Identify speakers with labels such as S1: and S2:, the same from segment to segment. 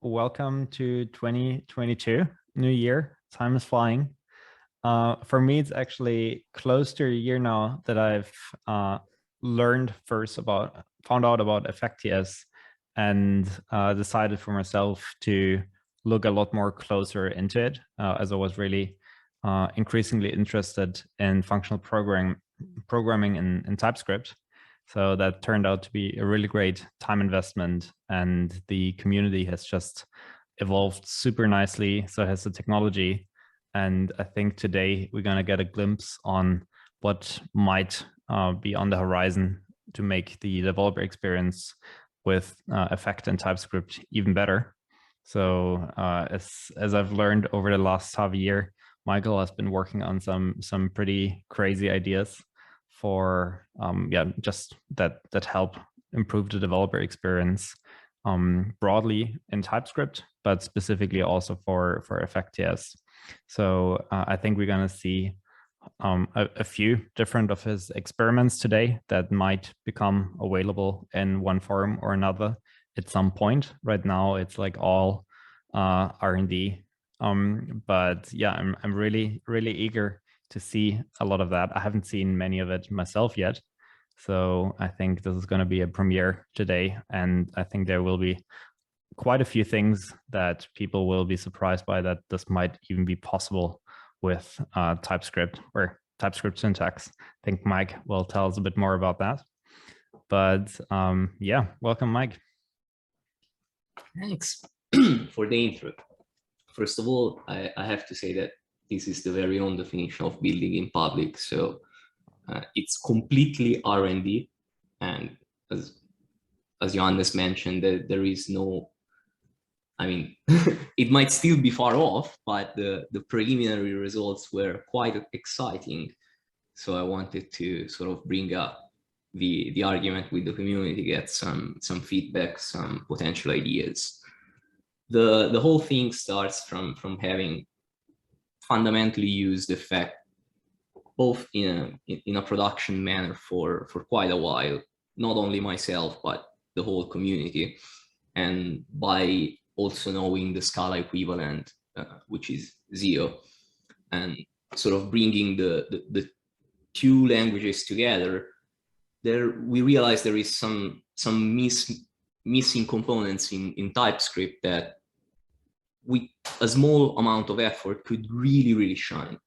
S1: welcome to 2022, new year. Time is flying. For me, it's actually close to a year now that I've found out about Effects and decided for myself to look a lot more closer into it, as I was really increasingly interested in functional programming in TypeScript. So that turned out to be a really great time investment, and the community has just evolved super nicely. So has the technology. And I think today we're going to get a glimpse on what might be on the horizon to make the developer experience with Effect and TypeScript even better. So as I've learned over the last half a year, Michael has been working on some pretty crazy ideas for just that help improve the developer experience broadly in TypeScript, but specifically also for Effect.js. So I think we're going to see a few different of his experiments today that might become available in one form or another at some point. Right now, it's like all R&D. But yeah, I'm really eager to see a lot of that. I haven't seen many of it myself yet. So I think this is going to be a premiere today. And I think there will be quite a few things that people will be surprised by, that this might even be possible with TypeScript or TypeScript syntax. I think Mike will tell us a bit more about that. But yeah, welcome, Mike.
S2: Thanks for the intro. First of all, I have to say that this is the very own definition of building in public. So it's completely R&D. And as Johannes mentioned, there is no, I mean, it might still be far off, but the preliminary results were quite exciting. So I wanted to sort of bring up the argument with the community, get some feedback, some potential ideas. The whole thing starts from having fundamentally used Effect both in a production manner for quite a while, not only myself, but the whole community. And by also knowing the Scala equivalent, which is Zio, and sort of bringing the two languages together, we realize there is some missing components in TypeScript that with a small amount of effort could really shine.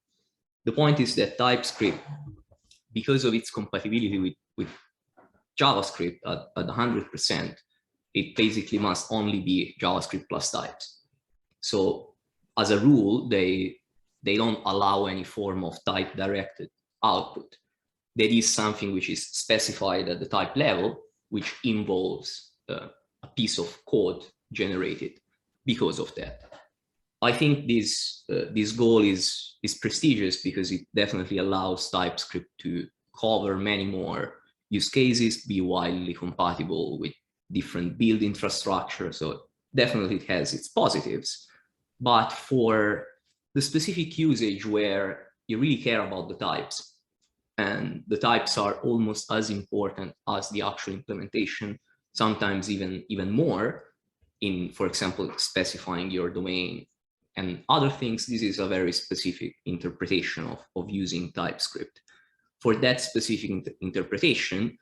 S2: The point is that TypeScript, because of its compatibility with JavaScript at 100%, it basically must only be JavaScript plus types. So as a rule, they don't allow any form of type-directed output. That is something which is specified at the type level, which involves a piece of code generated because of that. I think this goal is prestigious because it definitely allows TypeScript to cover many more use cases, be widely compatible with different build infrastructure. So definitely it has its positives. But for the specific usage where you really care about the types, and the types are almost as important as the actual implementation, sometimes even more in, for example, specifying your domain and other things, this is a very specific interpretation of using TypeScript. For that specific interpretation,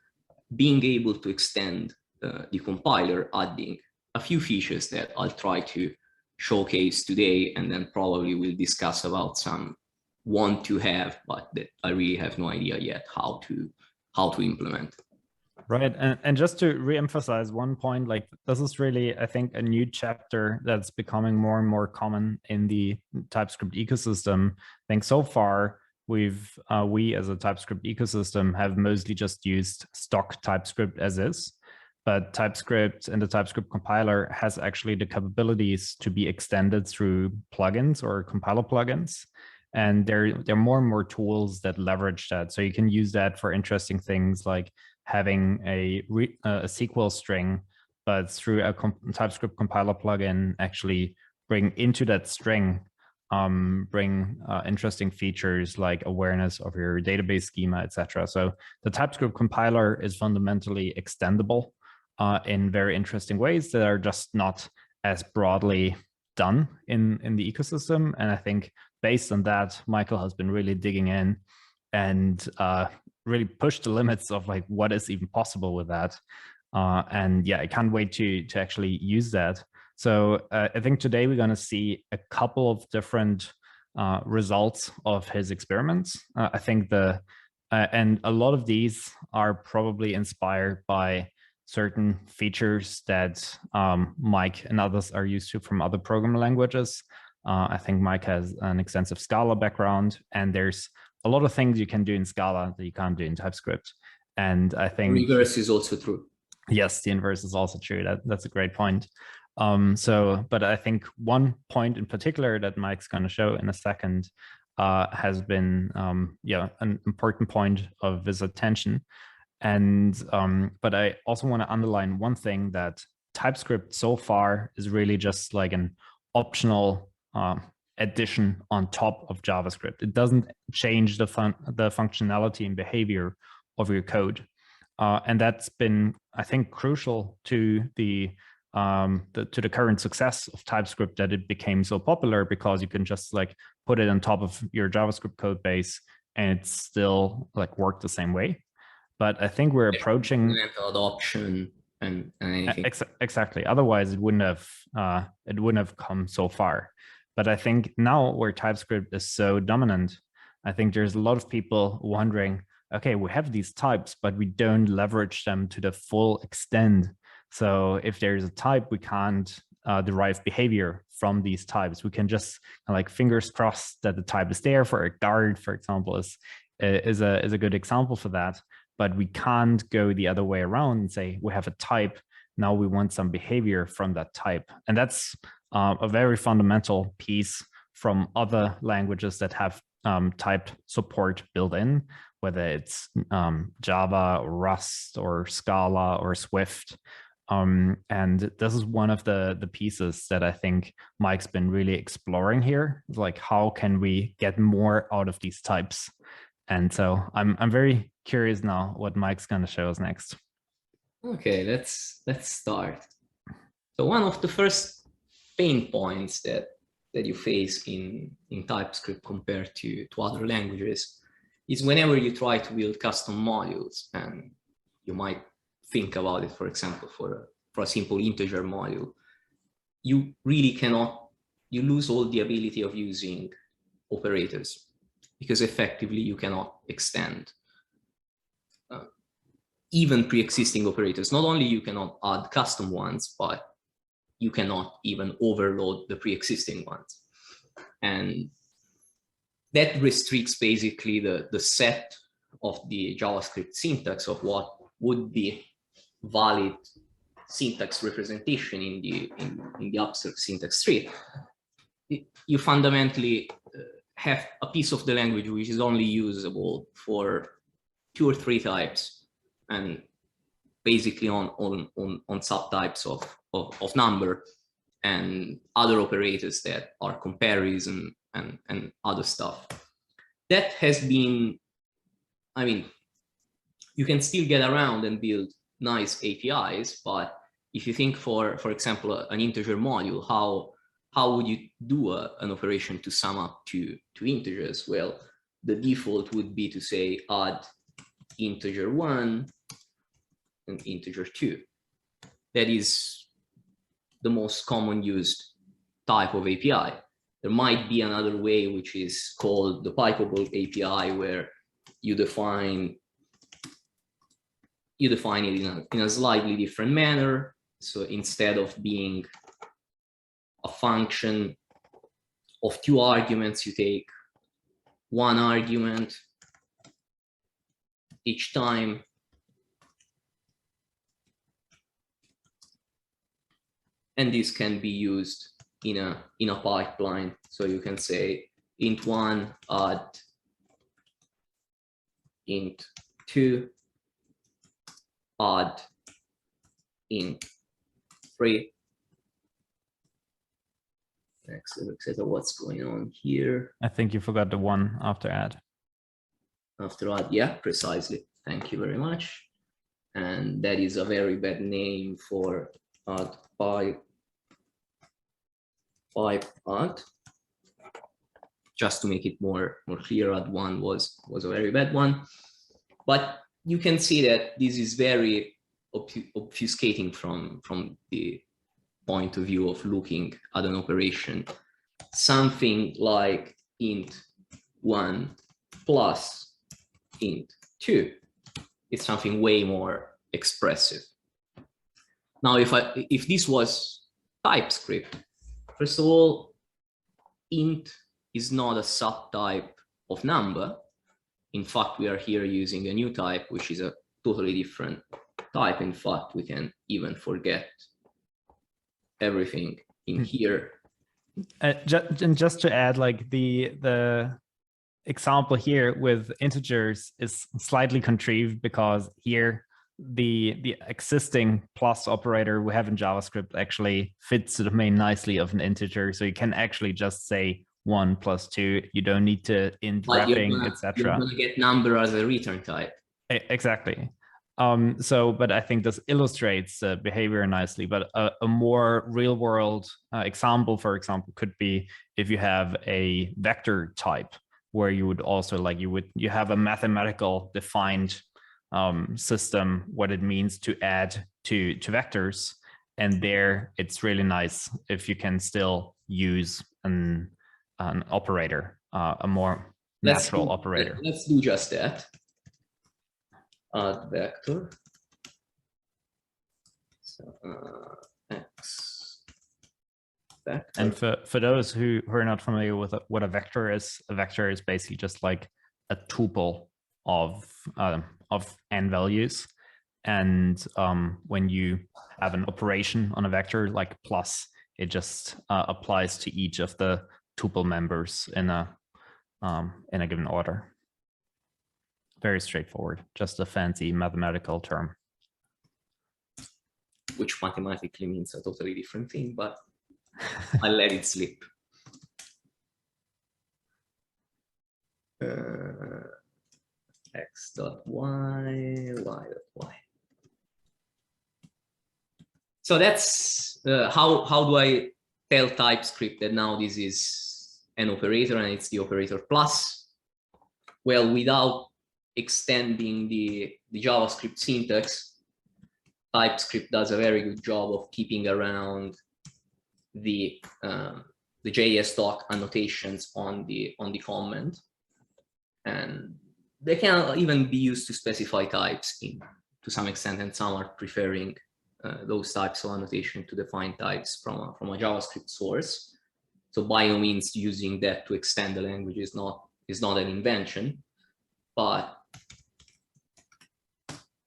S2: being able to extend the compiler, adding a few features that I'll try to showcase today, and then probably we'll discuss about some want to have, but that I really have no idea yet how to implement.
S1: Right. And just to reemphasize one point, like this is really, I think, a new chapter that's becoming more and more common in the TypeScript ecosystem. I think so far, we as a TypeScript ecosystem have mostly just used stock TypeScript as is. But TypeScript and the TypeScript compiler has actually the capabilities to be extended through plugins or compiler plugins. And there are more and more tools that leverage that. So you can use that for interesting things like having a SQL string, but through a TypeScript compiler plugin, actually bring into that string, interesting features like awareness of your database schema, etc. So the TypeScript compiler is fundamentally extendable in very interesting ways that are just not as broadly done in the ecosystem. And I think based on that, Michael has been really digging in and really pushed the limits of like what is even possible with that. And yeah, I can't wait to actually use that. So I think today we're going to see a couple of different results of his experiments. I think and a lot of these are probably inspired by certain features that Mike and others are used to from other programming languages. I think Mike has an extensive Scala background, and there's a lot of things you can do in Scala that you can't do in TypeScript. And I think
S2: reverse is also true.
S1: Yes, the inverse is also true. That's a great point. But I think one point in particular that Mike's going to show in a second has been, an important point of his attention. And but I also want to underline one thing, that TypeScript so far is really just like an optional addition on top of JavaScript. It doesn't change the functionality and behavior of your code. And that's been, I think, crucial to the current success of TypeScript, that it became so popular, because you can just like put it on top of your JavaScript code base and it's still like work the same way. But I think we're approaching
S2: adoption and anything.
S1: Exactly. Otherwise, it wouldn't have come so far. But I think now where TypeScript is so dominant, I think there's a lot of people wondering, okay, we have these types, but we don't leverage them to the full extent. So if there's a type, we can't derive behavior from these types. We can just like fingers crossed that the type is there. For a guard, for example, is a good example for that. But we can't go the other way around and say we have a type, now we want some behavior from that type. And that's a very fundamental piece from other languages that have typed support built in, whether it's Java or Rust or Scala or Swift. And this is one of the pieces that I think Mike's been really exploring here. Like, how can we get more out of these types? And so I'm very curious now what Mike's going to show us next.
S2: Okay, let's start. So one of the first pain points that you face in TypeScript compared to other languages is whenever you try to build custom modules, and you might think about it, for example, for a simple integer module, you really cannot, you lose all the ability of using operators, because effectively you cannot extend even pre-existing operators. Not only you cannot add custom ones, but you cannot even overload the pre-existing ones. And that restricts basically the set of the JavaScript syntax of what would be valid syntax representation in the abstract syntax tree. You fundamentally have a piece of the language which is only usable for 2 or 3 types, and basically on subtypes of number and other operators that are comparison and other stuff. That has been, I mean, you can still get around and build nice APIs, but if you think for example, an integer module, how would you do an operation to sum up two integers? Well, the default would be to say add integer 1 and integer 2. That is the most common used type of API. There might be another way, which is called the pipeable API, where you define it in a slightly different manner. So instead of being a function of 2 arguments, you take 1 argument each time. And this can be used in a pipeline. So you can say int1 add int2 add int3. Etc. What's going on here?
S1: I think you forgot the one after add.
S2: After add, yeah, precisely. Thank you very much. And that is a very bad name for add pipe 5 add, just to make it more clear. Add 1 was a very bad one, but you can see that this is very obfuscating from the point of view of looking at an operation. Something like int 1 plus int 2, it's something way more expressive. Now, if this was TypeScript, first of all, int is not a subtype of number. In fact, we are here using a new type, which is a totally different type. In fact, we can even forget everything in here.
S1: Just to add, like the example here with integers is slightly contrived, because here the existing plus operator we have in JavaScript actually fits the domain nicely of an integer. So you can actually just say 1 plus 2. You don't need to int wrapping, etc.
S2: You're gonna get number as a return type.
S1: Exactly. But I think this illustrates behavior nicely. But a more real world example, for example, could be if you have a vector type, where you would also you have a mathematical defined system, what it means to add to vectors. And there it's really nice if you can still use an operator, a more natural operator.
S2: Let's do just that. Add vector. So x vector.
S1: And for those who are not familiar with what a vector is basically just like a tuple of n values. And when you have an operation on a vector like plus, it just applies to each of the tuple members in a given order. Very straightforward, just a fancy mathematical term.
S2: Which mathematically means a totally different thing, but I'll let it slip. X dot y, y dot y. So that's how do I tell TypeScript that now this is an operator and it's the operator plus? Well, without extending the JavaScript syntax, TypeScript does a very good job of keeping around the JS doc annotations on the comment, and they can even be used to specify types to some extent, and some are preferring those types of annotation to define types from a JavaScript source. So by no means using that to extend the language is not an invention, but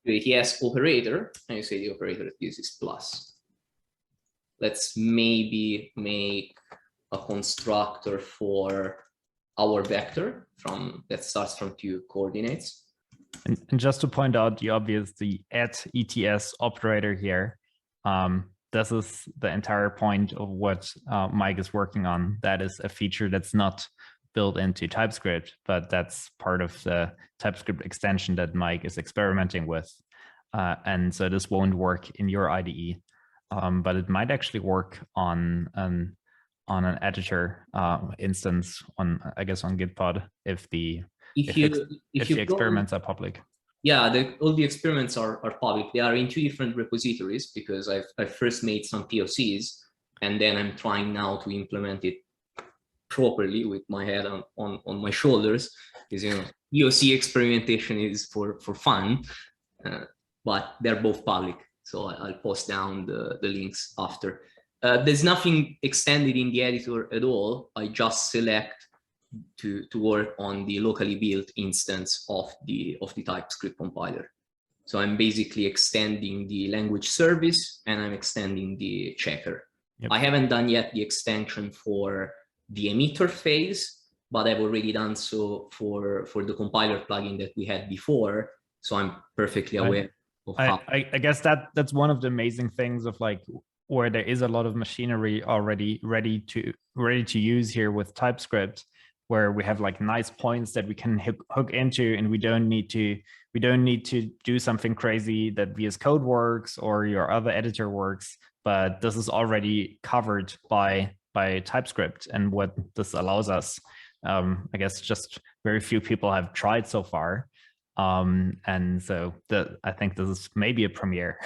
S2: yes, operator, and you say the operator uses plus. Let's maybe make a constructor for our vector that starts from 2 coordinates.
S1: And just to point out the obvious, the @ets operator here, this is the entire point of what Mike is working on. That is a feature that's not built into TypeScript, but that's part of the TypeScript extension that Mike is experimenting with. And so this won't work in your IDE, but it might actually work on an editor instance I guess on Gitpod if the experiments are public.
S2: Yeah, all the experiments are public. They are in 2 different repositories because I've first made some POCs, and then I'm trying now to implement it properly with my head on my shoulders. Because POC experimentation is for fun, but they're both public. So I'll post down the links after. There's nothing extended in the editor at all. I just select to work on the locally built instance of the TypeScript compiler. So I'm basically extending the language service and I'm extending the checker. Yep. I haven't done yet the extension for the emitter phase, but I've already done so for the compiler plugin that we had before. So I'm perfectly aware of how.
S1: I guess that's one of the amazing things of like where there is a lot of machinery already ready to use here with TypeScript, where we have like nice points that we can hook into, and we don't need to do something crazy that VS Code works or your other editor works, but this is already covered by by TypeScript. And what this allows us, I guess just very few people have tried so far. And so I think this is maybe a premiere.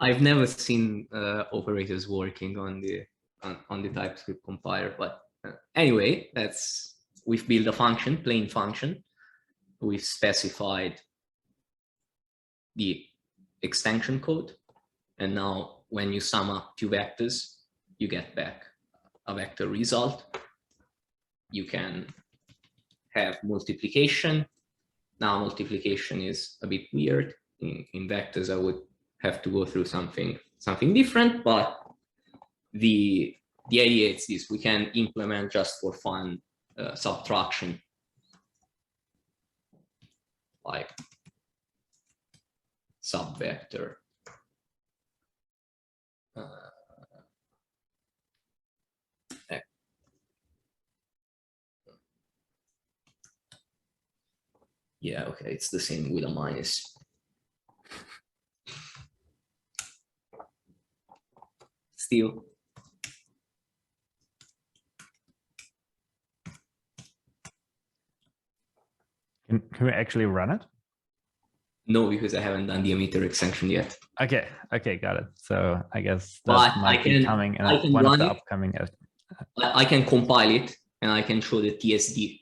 S2: I've never seen operators working on the TypeScript compiler, but anyway, we've built a function, plain function. We've specified the extension code, and now when you sum up two vectors, you get back a vector result. You can have multiplication. Now multiplication is a bit weird. In vectors, I would have to go through something different, but the idea is this: we can implement just for fun subtraction, like subvector yeah, okay, it's the same with a minus. Still.
S1: Can we actually run it?
S2: No, because I haven't done the emitter extension yet.
S1: Okay, got it. So I guess that might be coming in one of the upcoming.
S2: I can compile it and I can show the TSD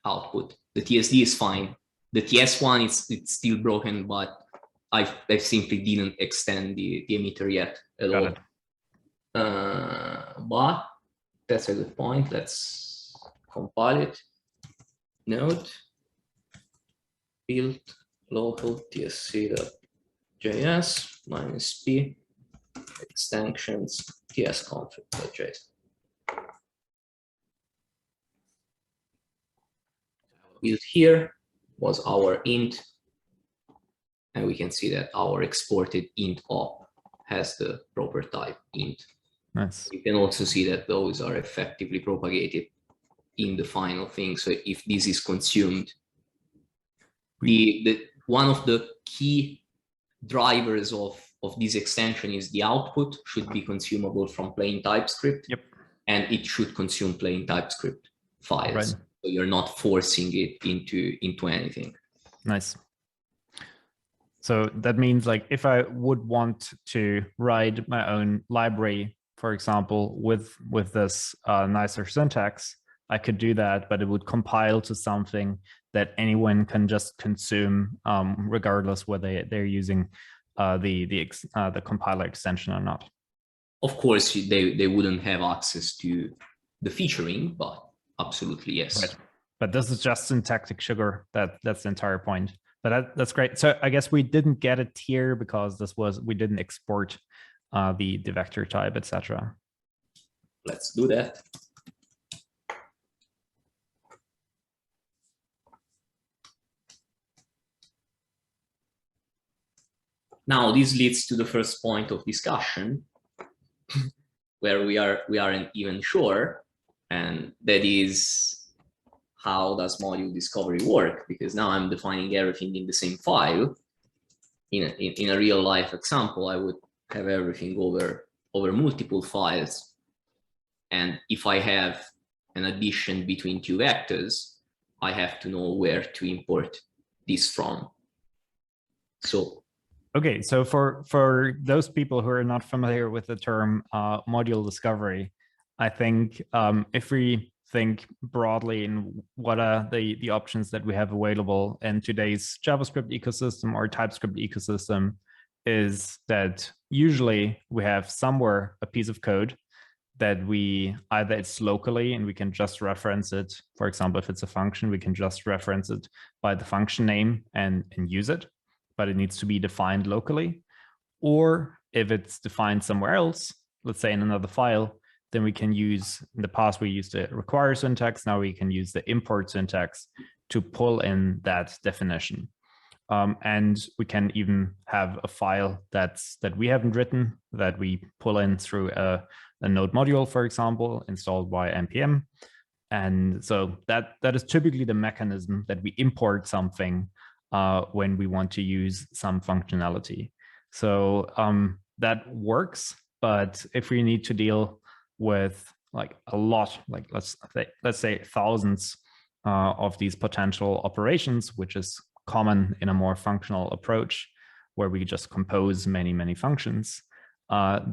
S2: output. The TSD is fine. The TS one, it's still broken, but I simply didn't extend the emitter yet at all. But that's a good point. Let's compile it. Node build local tsc.js -p extensions tsconfig.js. Build here was our int, and we can see that our exported int op has the proper type int.
S1: Nice.
S2: You can also see that those are effectively propagated in the final thing. So if this is consumed, one of the key drivers of this extension is the output should be consumable from plain TypeScript.
S1: Yep.
S2: And it should consume plain TypeScript files.
S1: Right.
S2: So you're not forcing it into anything.
S1: Nice. So that means, like, if I would want to write my own library, for example, with this nicer syntax, I could do that, but it would compile to something that anyone can just consume, regardless whether they're using the compiler extension or not.
S2: Of course, they wouldn't have access to the featuring, but absolutely yes.
S1: Right. But this is just syntactic sugar. That's the entire point. But that's great. So I guess we didn't get it here because we didn't export the vector type, etc.
S2: Let's do that. Now this leads to the first point of discussion, where we aren't even sure, and that is, how does module discovery work? Because now I'm defining everything in the same file. In a real life example, I would have everything over multiple files. And if I have an addition between two vectors, I have to know where to import this from. So,
S1: okay, so for those people who are not familiar with the term module discovery, I think if we think broadly in what are the options that we have available in today's JavaScript ecosystem or TypeScript ecosystem, is that usually we have somewhere a piece of code that either it's locally and we can just reference it. For example, if it's a function, we can just reference it by the function name and use it, but it needs to be defined locally. Or if it's defined somewhere else, let's say in another file, then we can use, in the past we used the require syntax, now we can use the import syntax to pull in that definition. And we can even have a file that we haven't written that we pull in through a node module, for example, installed by npm. And so that is typically the mechanism that we import something when we want to use some functionality. So that works, but if we need to deal with like a lot, like let's say thousands of these potential operations, which is common in a more functional approach where we just compose many functions,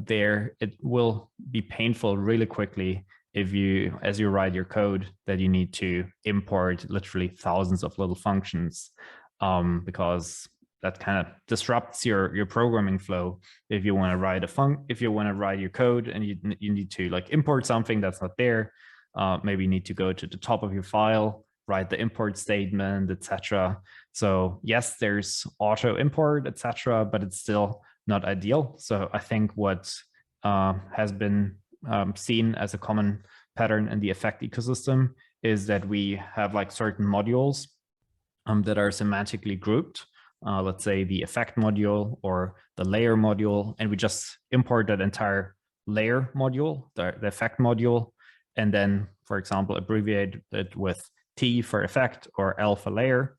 S1: there it will be painful really quickly if you, as you write your code, that you need to import literally thousands of little functions, because that kind of disrupts your programming flow. If you want to write if you want to write your code and you need to like import something that's not there, maybe you need to go to the top of your file, write the import statement, etc. So yes, there's auto import, etc., but it's still not ideal. So I think what has been seen as a common pattern in the effect ecosystem is that we have like certain modules that are semantically grouped. Let's say the effect module or the layer module, and we just import that entire layer module, the effect module, and then, for example, abbreviate it with T for effect or L for layer,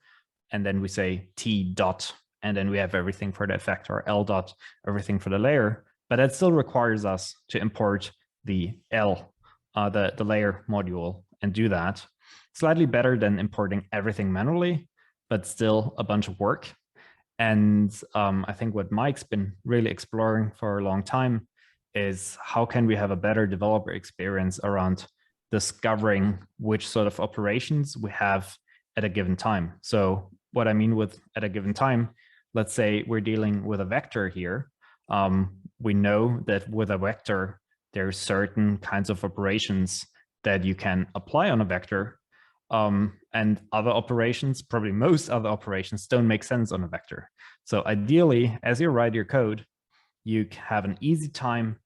S1: and then we say T dot, and then we have everything for the effect, or L dot, everything for the layer. But that still requires us to import the L, the layer module, and do that. Slightly better than importing everything manually, but still a bunch of work. And I think what Mike's been really exploring for a long time is how can we have a better developer experience around discovering which sort of operations we have at a given time. So what I mean with at a given time, let's say we're dealing with a vector here. We know that with a vector, there are certain kinds of operations that you can apply on a vector. And other operations, probably most other operations, don't make sense on a vector. So ideally, as you write your code, you have an easy time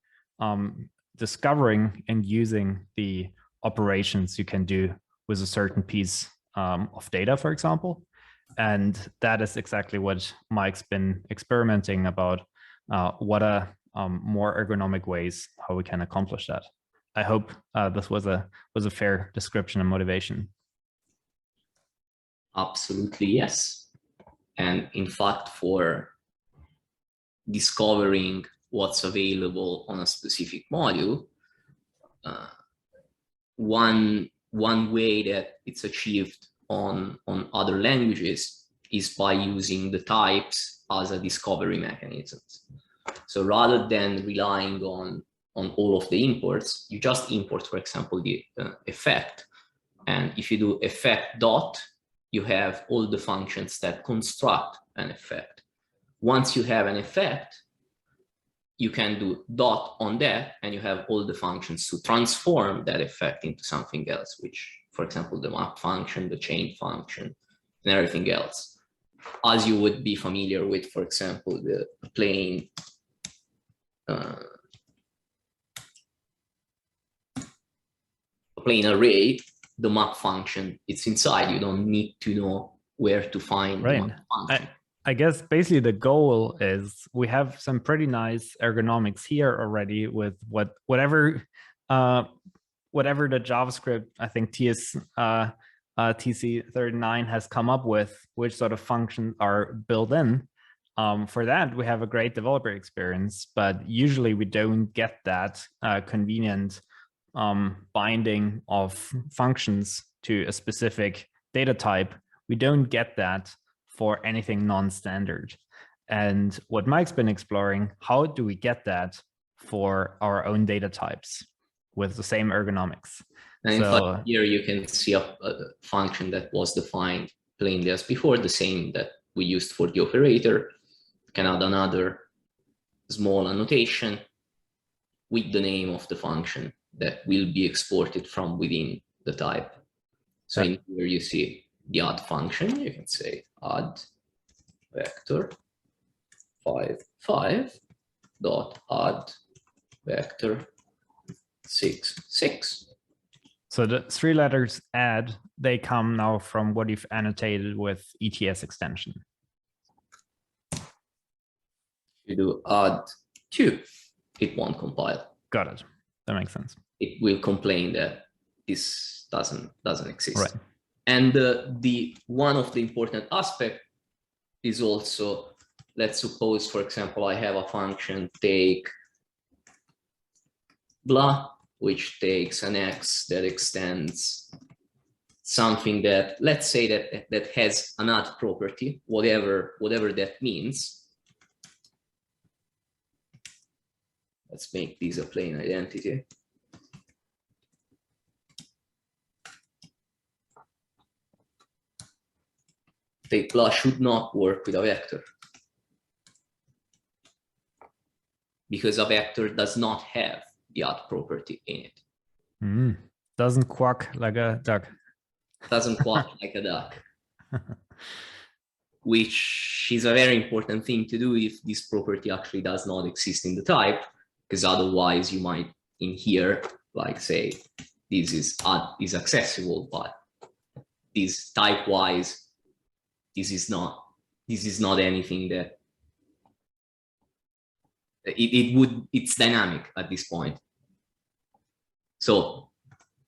S1: discovering and using the operations you can do with a certain piece of data, for example. And that is exactly what Mike's been experimenting about. What are more ergonomic ways how we can accomplish that. I hope this was a fair description and motivation.
S2: Absolutely, yes. And in fact, for discovering what's available on a specific module, one way that it's achieved on other languages is by using the types as a discovery mechanism. So rather than relying on all of the imports, you just import, for example, the effect. And if you do effect dot, you have all the functions that construct an effect. Once you have an effect, you can do dot on that, and you have all the functions to transform that effect into something else, which, for example, the map function, the chain function, and everything else. As you would be familiar with, for example, the plain array, the map function, it's inside. You don't need to know where to find the map function.
S1: I guess basically the goal is we have some pretty nice ergonomics here already with whatever the JavaScript, I think TC39 has come up with, which sort of functions are built in. For that, we have a great developer experience, but usually we don't get that convenient binding of functions to a specific data type. We don't get that for anything non-standard. And what Mike's been exploring, how do we get that for our own data types with the same ergonomics?
S2: And in fact, here you can see a function that was defined plainly as before, the same that we used for the operator. You can add another small annotation with the name of the function that will be exported from within the type. So in here you see the add function. You can say add vector 5 dot add vector 6.
S1: So the 3 letters add, they come now from what you've annotated with ETS extension.
S2: You do add 2, it won't compile.
S1: Got it. That makes sense.
S2: It will complain that this doesn't exist.
S1: Right.
S2: And the one of the important aspect is also, let's suppose, for example, I have a function take blah, which takes an X that extends something that, let's say that has an add property, whatever that means. Let's make this a plain identity. Take plus should not work with a vector, because a vector does not have the add property in it.
S1: Doesn't quack like a duck.
S2: Doesn't quack like a duck. Which is a very important thing to do if this property actually does not exist in the type, because otherwise you might in here like say this is accessible, but this type wise this is not anything that it's dynamic at this point. So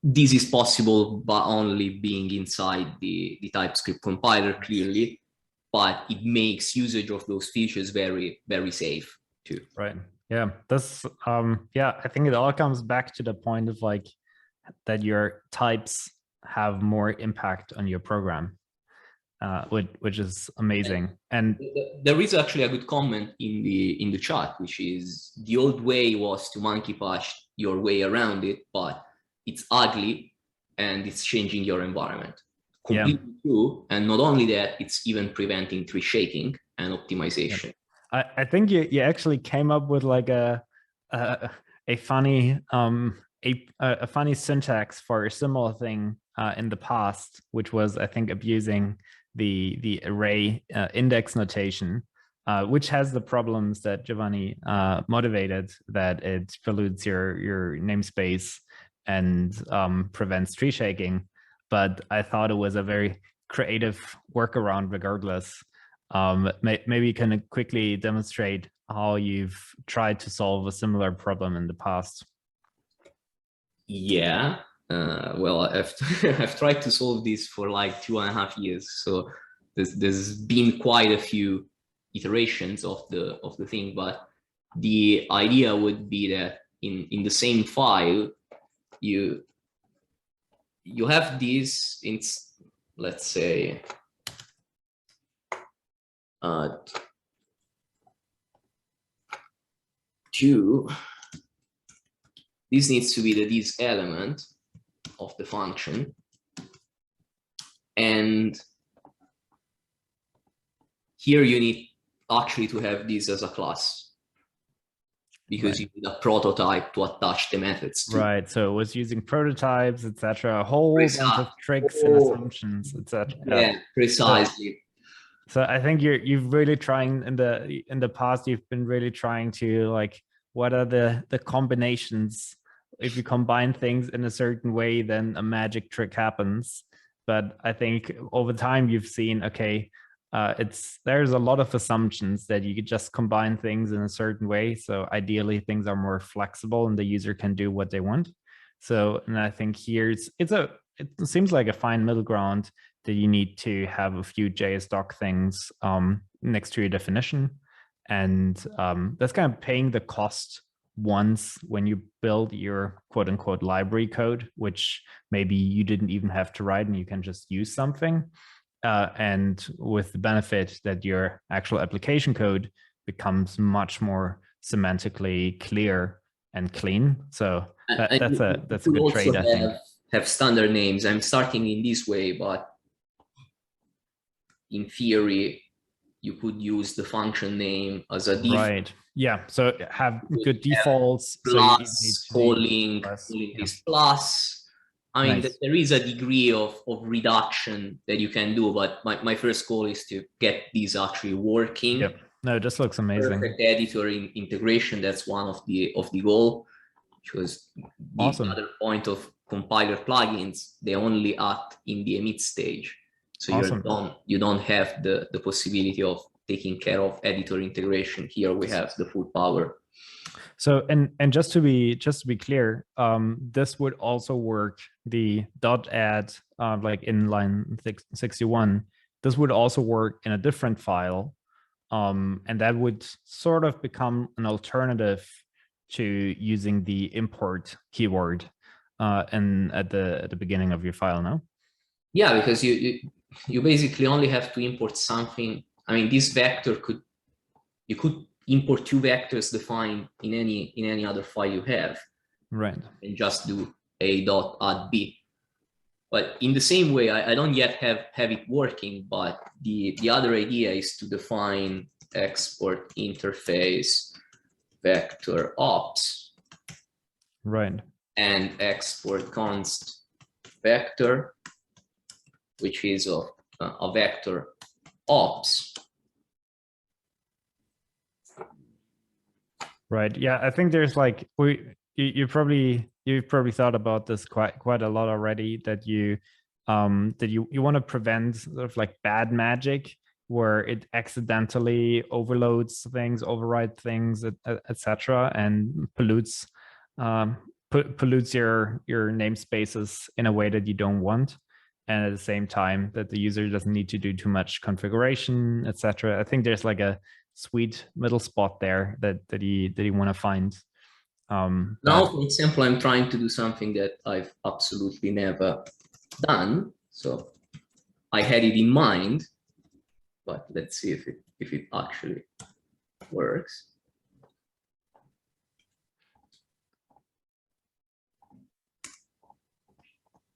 S2: this is possible by only being inside the TypeScript compiler clearly, but it makes usage of those features very, very safe too.
S1: Right. Yeah. This yeah, I think it all comes back to the point of like that your types have more impact on your program, which is amazing. And
S2: there is actually a good comment in the chat, which is the old way was to monkey patch your way around it, but it's ugly and it's changing your environment. Completely true. And not only that, it's even preventing tree shaking and optimization.
S1: I think you actually came up with like a funny a funny syntax for a similar thing in the past, which was I think abusing the array index notation, which has the problems that Giovanni motivated, that it pollutes your namespace and prevents tree shaking. But I thought it was a very creative workaround regardless. Maybe you can quickly demonstrate how you've tried to solve a similar problem in the past.
S2: Yeah, well, I've tried to solve this for like 2.5 years. So there's been quite a few iterations of the thing, but the idea would be that in the same file, you have these, let's say, this needs to be this element of the function, and here you need actually to have this as a class, because you need a prototype to attach the methods to.
S1: Right. So it was using prototypes, etc. A whole bunch of tricks and assumptions, etc.
S2: Yeah, precisely.
S1: So I think you've really trying in the past. You've been really trying to like, what are the combinations? If you combine things in a certain way, then a magic trick happens. But I think over time you've seen, okay, there's a lot of assumptions that you could just combine things in a certain way. So ideally things are more flexible and the user can do what they want. So, and I think here it seems like a fine middle ground that you need to have a few JS doc things next to your definition. And that's kind of paying the cost once when you build your quote unquote library code, which maybe you didn't even have to write and you can just use something. And with the benefit that your actual application code becomes much more semantically clear and clean. So that's a good trade, I think.
S2: Have standard names. I'm starting in this way, but in theory, you could use the function name as a default.
S1: Right. Yeah. So have good defaults.
S2: Plus, calling this plus. I mean, nice. There is a degree of reduction that you can do, but my first goal is to get these actually working.
S1: Yep. No, this looks amazing.
S2: Perfect editor integration. That's one of the goal, because the other point of compiler plugins, they only act in the emit stage. So you don't have the possibility of taking care of editor integration. Here we have the full power.
S1: So and just to be clear, this would also work. The .add like in line 61, this would also work in a different file, and that would sort of become an alternative to using the import keyword and at the beginning of your file, no?
S2: Yeah, because you basically only have to import something. I mean, this vector you could import two vectors defined in any other file you have,
S1: right?
S2: And just do a dot add b. But in the same way, I don't yet have it working. But the other idea is to define export interface vector ops,
S1: right?
S2: And export const vector, which is a vector ops.
S1: Right. Yeah, I think there's like you've probably thought about this quite a lot already, that you want to prevent sort of like bad magic where it accidentally overloads things, override things, etc., and pollutes pollutes your namespaces in a way that you don't want, and at the same time that the user doesn't need to do too much configuration, etc. I think there's like a sweet middle spot there that you want to find.
S2: Now, for example, I'm trying to do something that I've absolutely never done. So I had it in mind, but let's see if it actually works.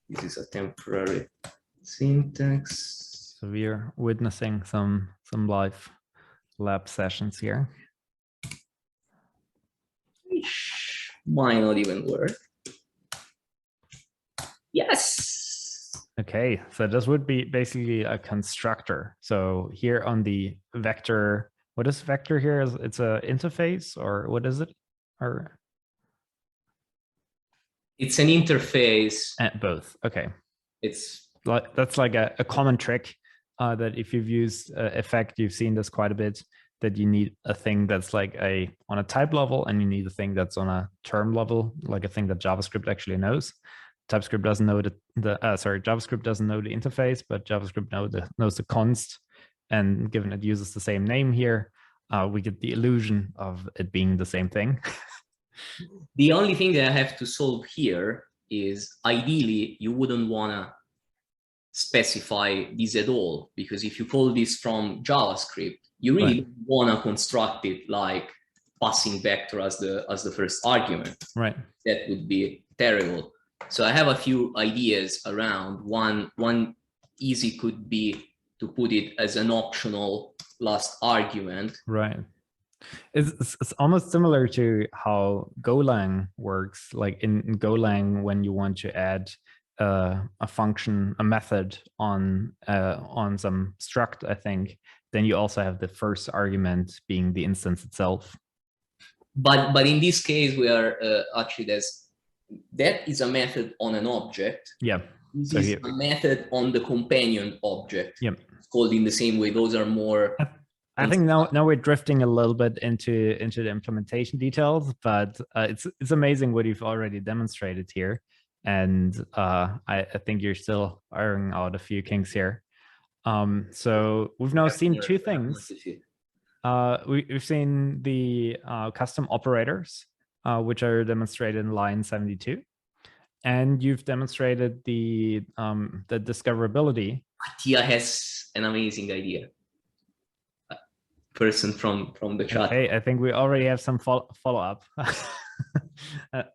S2: This is a temporary syntax.
S1: So we're witnessing some live lab sessions here.
S2: Might not even work. Yes.
S1: Okay, so this would be basically a constructor. So here on the vector, what is vector here? It's a interface, or what is it? Or
S2: it's an interface.
S1: Both. Okay.
S2: It's
S1: like that's like a common trick that if you've used effect, you've seen this quite a bit, that you need a thing that's like on a type level, and you need a thing that's on a term level, like a thing that JavaScript actually knows. TypeScript doesn't know JavaScript doesn't know the interface, but JavaScript knows the const. And given it uses the same name here, we get the illusion of it being the same thing.
S2: The only thing that I have to solve here is, ideally, you wouldn't want to specify this at all, because if you call this from JavaScript, you really
S1: right.
S2: want to construct it like passing vector as the first argument.
S1: Right.
S2: That would be terrible. So I have a few ideas around. One easy could be to put it as an optional last argument.
S1: Right. It's almost similar to how Golang works. Like in Golang, when you want to add a function, a method on some struct, I think, then you also have the first argument being the instance itself.
S2: But in this case, we are actually that is a method on an object.
S1: Yeah.
S2: This is a method on the companion object.
S1: Yep.
S2: It's called in the same way. Those are more.
S1: I think now we're drifting a little bit into the implementation details, but it's amazing what you've already demonstrated here, and I think you're still ironing out a few kinks here. So we've now seen two things. We've seen the custom operators, which are demonstrated in line 72, and you've demonstrated the discoverability.
S2: Tia has an amazing idea. Person from the chat.
S1: Okay, I think we already have some follow up.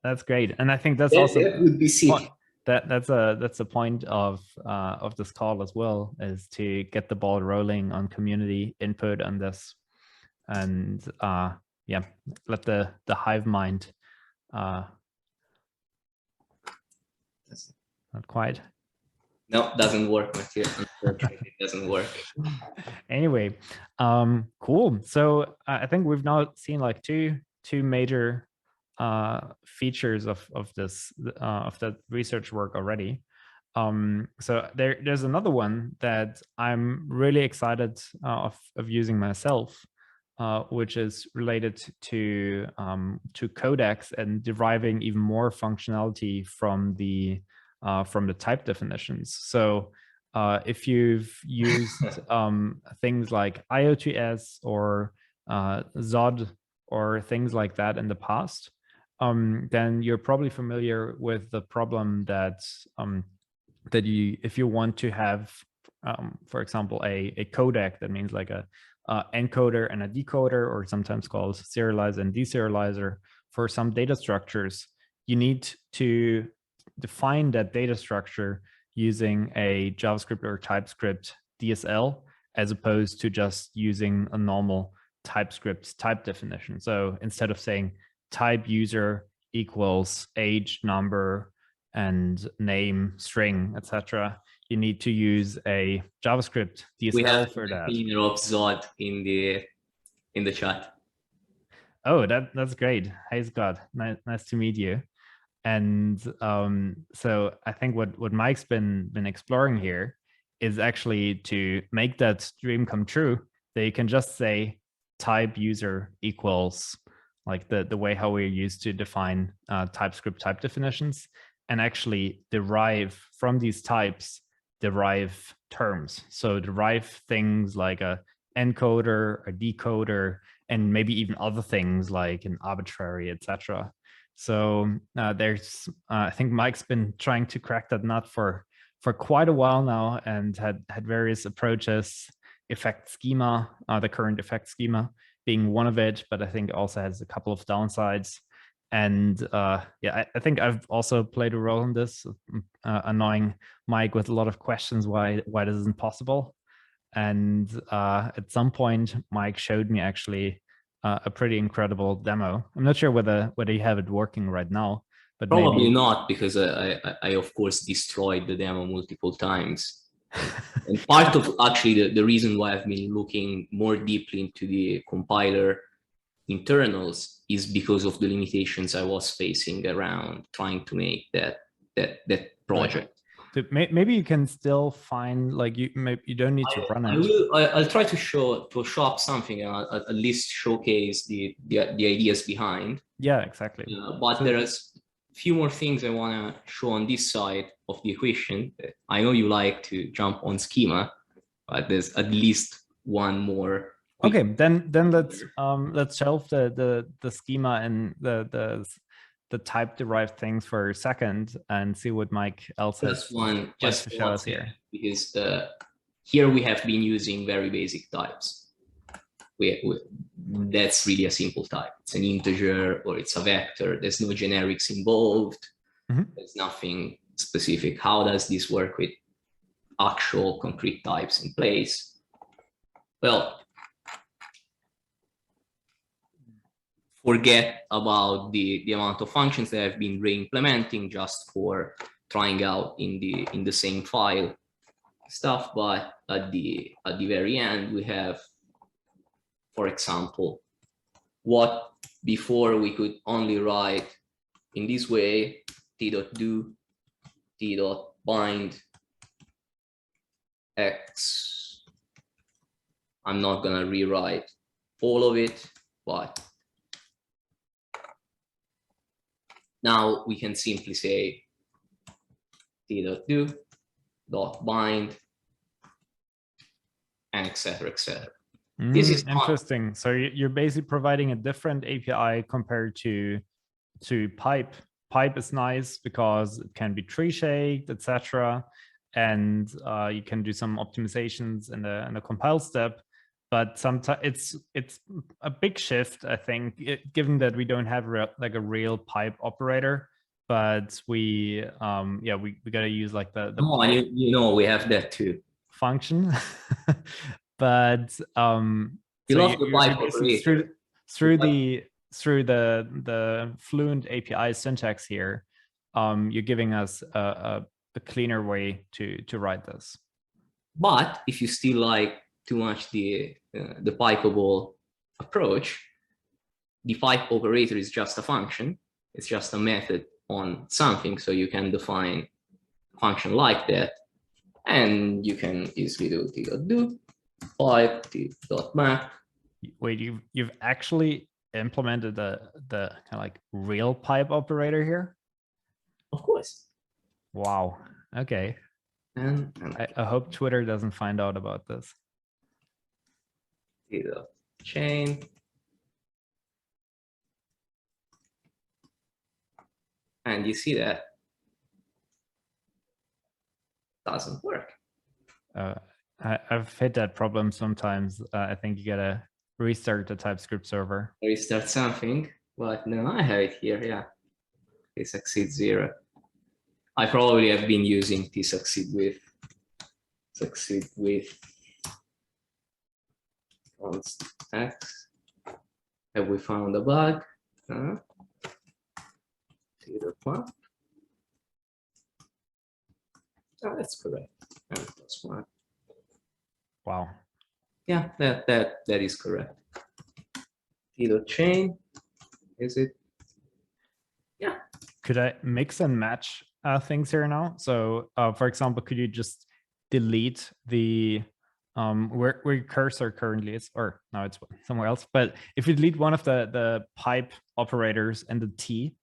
S1: That's great, and I think that's also
S2: that would be sick.
S1: That's a point of this call as well, is to get the ball rolling on community input on this, and yeah, let the hive mind not quite.
S2: No, doesn't work, Matthew. Unfortunately, it doesn't work.
S1: Anyway, cool. So I think we've now seen like two major features of that research work already. So there's another one that I'm really excited of using myself, which is related to codecs and deriving even more functionality from the type definitions. So if you've used things like IOTS or Zod or things like that in the past, then you're probably familiar with the problem that if you want to have, for example, a codec, that means like a encoder and a decoder, or sometimes called serializer and deserializer, for some data structures, you need to define that data structure using a JavaScript or TypeScript DSL, as opposed to just using a normal TypeScript type definition. So instead of saying type user equals age, number, and name, string, etc., you need to use a JavaScript DSL for that.
S2: We have of Zod in the chat.
S1: Oh, that's great. Hey, Scott, nice to meet you. And so I think what Mike's been exploring here is actually to make that dream come true. That you can just say type user equals, like the way how we're used to define TypeScript type definitions, and actually derive from these types, derive terms. So derive things like a encoder, a decoder, and maybe even other things like an arbitrary, etc. So there's, I think Mike's been trying to crack that nut for quite a while now, and had various approaches, effect schema, the current effect schema being one of it, but I think also has a couple of downsides. And yeah, I think I've also played a role in this, annoying Mike with a lot of questions why this isn't possible. And at some point, Mike showed me actually a pretty incredible demo. I'm not sure whether you have it working right now, but
S2: Probably
S1: maybe
S2: not, because I of course destroyed the demo multiple times. And part of actually the reason why I've been looking more deeply into the compiler internals is because of the limitations I was facing around trying to make that project.
S1: So maybe you can still find, like, you don't need to run it.
S2: I'll try to show up something, at least showcase the ideas behind.
S1: Yeah, exactly.
S2: But so there's a few more things I want to show on this side of the equation. I know you like to jump on schema, but there's at least one more.
S1: Okay, then let's shelve the schema and the type derived things for a second and see what Mike else has to show us here.
S2: Because here we have been using very basic types. That's really a simple type. It's an integer or it's a vector. There's no generics involved. There's nothing specific. How does this work with actual concrete types in place? Well, forget about the amount of functions that I've been re-implementing just for trying out in the same file stuff. But at the very end, we have, for example, what before we could only write in this way: t.do, t.bind x. I'm not gonna rewrite all of it, but now we can simply say t.do, .bind, and etc. etc. This is
S1: interesting. So you're basically providing a different API compared to pipe. Pipe is nice because it can be tree shaped, etc., and you can do some optimizations in the compile step. But sometimes it's a big shift, I think, given that we don't have like a real pipe operator, but we gotta use like the
S2: we have that too,
S1: function. But
S2: you love the pipe operator
S1: through the Fluent API syntax here, you're giving us a cleaner way to write this.
S2: But if you still like too much the pipeable approach, the pipe operator is just a function. It's just a method on something, so you can define a function like that, and you can easily do t.do, pipe, t.map.
S1: Wait, you've actually implemented the kind of like real pipe operator here?
S2: Of course.
S1: Wow. Okay.
S2: And
S1: I hope Twitter doesn't find out about this.
S2: Chain. And you see that doesn't work.
S1: I've hit that problem sometimes. I think you gotta restart the TypeScript server.
S2: Restart something, but no, I have it here. Yeah, it succeed 0. I probably have been using T succeed with const X. Have we found a bug? 0.1. Oh, that's correct. And +1.
S1: Wow.
S2: Yeah, that is correct. T.chain, is it? Yeah.
S1: Could I mix and match things here now? So, for example, could you just delete the where your cursor currently is, or no, it's somewhere else. But if you delete one of the pipe operators and the T,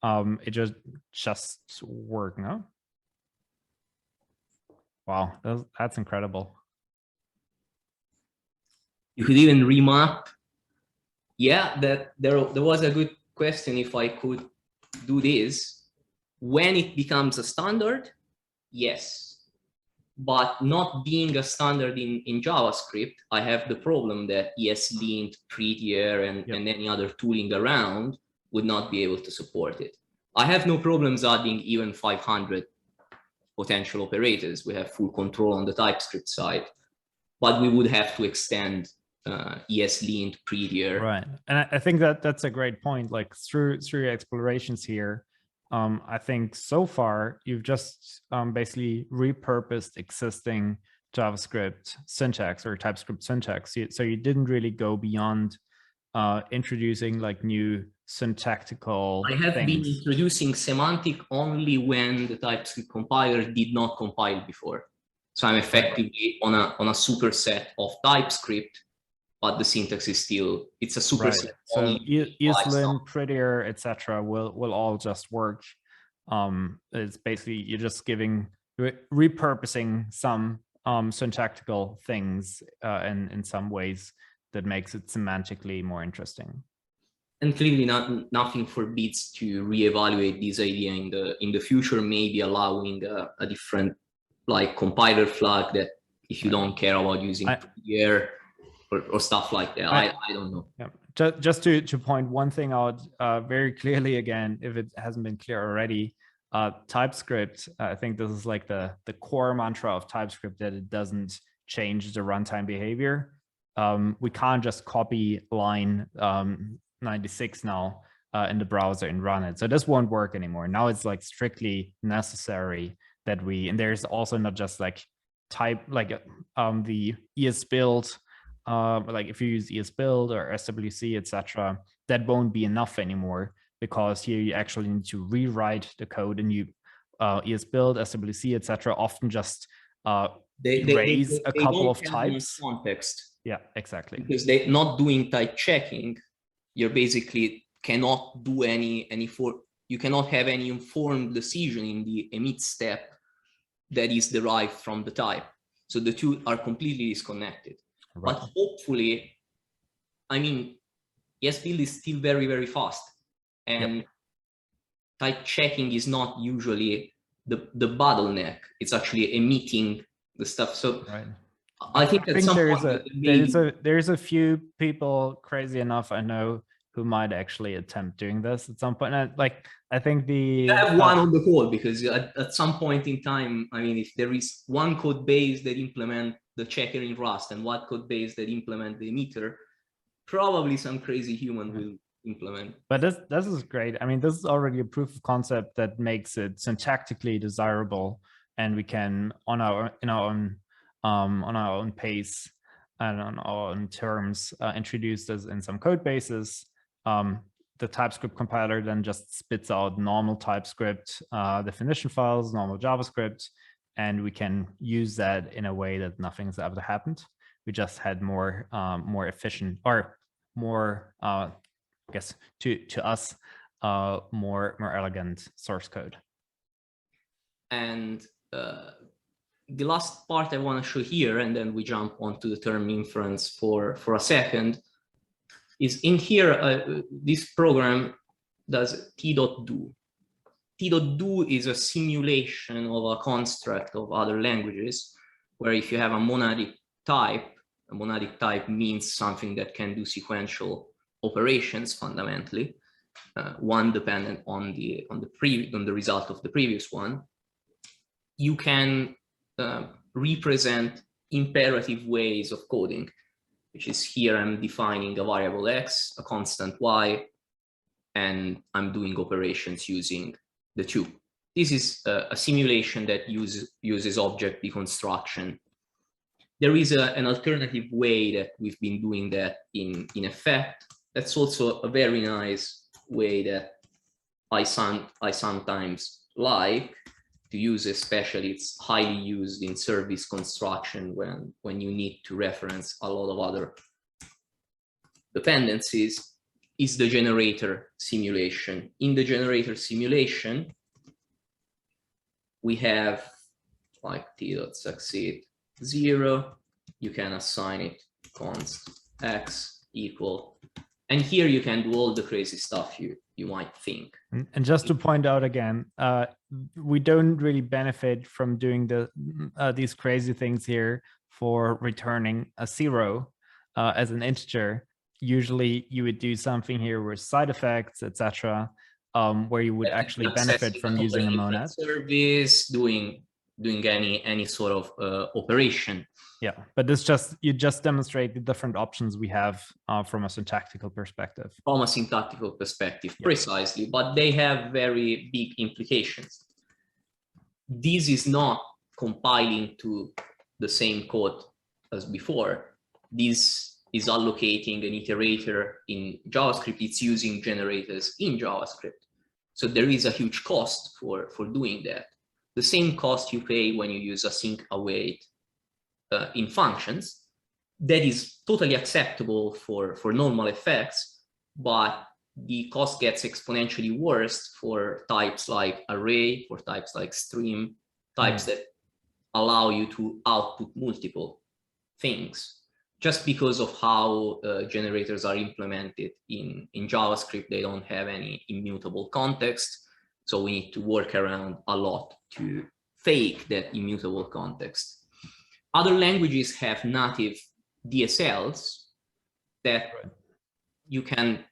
S1: it just work, no? Wow, that's incredible.
S2: You could even remap. Yeah, that there was a good question if I could do this. When it becomes a standard, yes. But not being a standard in JavaScript, I have the problem that ESLint, Prettier, and any other tooling around would not be able to support it. I have no problems adding even 500 potential operators. We have full control on the TypeScript side, but we would have to extend ESLint, Prettier.
S1: Right, and I think that's a great point. Like through your explorations here, I think so far you've just basically repurposed existing JavaScript syntax or TypeScript syntax. So you didn't really go beyond introducing like new syntactical
S2: I have
S1: things.
S2: been introducing semantic only when the TypeScript compiler did not compile before. So I'm effectively on a superset of TypeScript, but the syntax is still, it's a superset.
S1: Right. So ESLint, Prettier, etc. will all just work. It's basically you're just repurposing some syntactical things in some ways that makes it semantically more interesting.
S2: And clearly nothing forbids to reevaluate this idea in the future, maybe allowing a different like compiler flag that if you don't care about using Prettier or stuff like that. I don't know.
S1: Yeah. Just to point one thing out very clearly again, if it hasn't been clear already, TypeScript, I think this is like the core mantra of TypeScript, that it doesn't change the runtime behavior. We can't just copy line 96 now in the browser and run it. So this won't work anymore. Now it's like strictly necessary that and there's also not just like the ESBuild, like if you use ESBuild or SWC, etc., that won't be enough anymore, because here you actually need to rewrite the code, and you ESBuild, SWC, etc. often just raise a couple of types.
S2: Context.
S1: Yeah, exactly.
S2: Because they're not doing type checking, you basically cannot do you cannot have any informed decision in the emit step that is derived from the type. So the two are completely disconnected. Right. But hopefully, I mean, ESBuild is still very, very fast. And type checking is not usually the bottleneck. It's actually emitting the stuff. So I think
S1: there's a few people crazy enough I know who might actually attempt doing this at some point. And I think
S2: I have one on the call, because at some point in time, I mean, if there is one code base that implement the checker in Rust and one code base that implement the emitter, probably some crazy human will implement.
S1: But this is great. I mean, this is already a proof of concept that makes it syntactically desirable, and we can on our own pace and on our own terms introduce this in some code bases. The TypeScript compiler then just spits out normal TypeScript definition files, normal JavaScript, and we can use that in a way that nothing's ever happened. We just had more efficient, or more, I guess to us, more elegant source code.
S2: And the last part I want to show here, and then we jump onto the term inference for a second, is in here, this program does t.do. T.do is a simulation of a construct of other languages, where if you have a monadic type means something that can do sequential operations fundamentally, one dependent on the result of the previous one. You can represent imperative ways of coding, which is here I'm defining a variable x, a constant y, and I'm doing operations using the two. This is a simulation that uses object deconstruction. There is an alternative way that we've been doing that in effect. That's also a very nice way that I sometimes like to use, especially it's highly used in service construction when you need to reference a lot of other dependencies, is the generator simulation. In the generator simulation, we have like t.succeed 0. You can assign it const x equal, and here you can do all the crazy stuff you might think.
S1: And just to point out again, we don't really benefit from doing these crazy things here for returning a 0 as an integer. Usually you would do something here with side effects, etc., where you would actually benefit from using a monad
S2: service, doing any sort of operation.
S1: Yeah, but you just demonstrate the different options we have from a syntactical perspective.
S2: From a syntactical perspective, yeah. Precisely, but they have very big implications. This is not compiling to the same code as before. This is allocating an iterator in JavaScript. It's using generators in JavaScript. So there is a huge cost for doing that. The same cost you pay when you use async await in functions. That is totally acceptable for normal effects, but the cost gets exponentially worse for types like array, for types like stream, types that allow you to output multiple things. Just because of how generators are implemented in JavaScript, they don't have any immutable context. So we need to work around a lot to fake that immutable context. Other languages have native DSLs that you can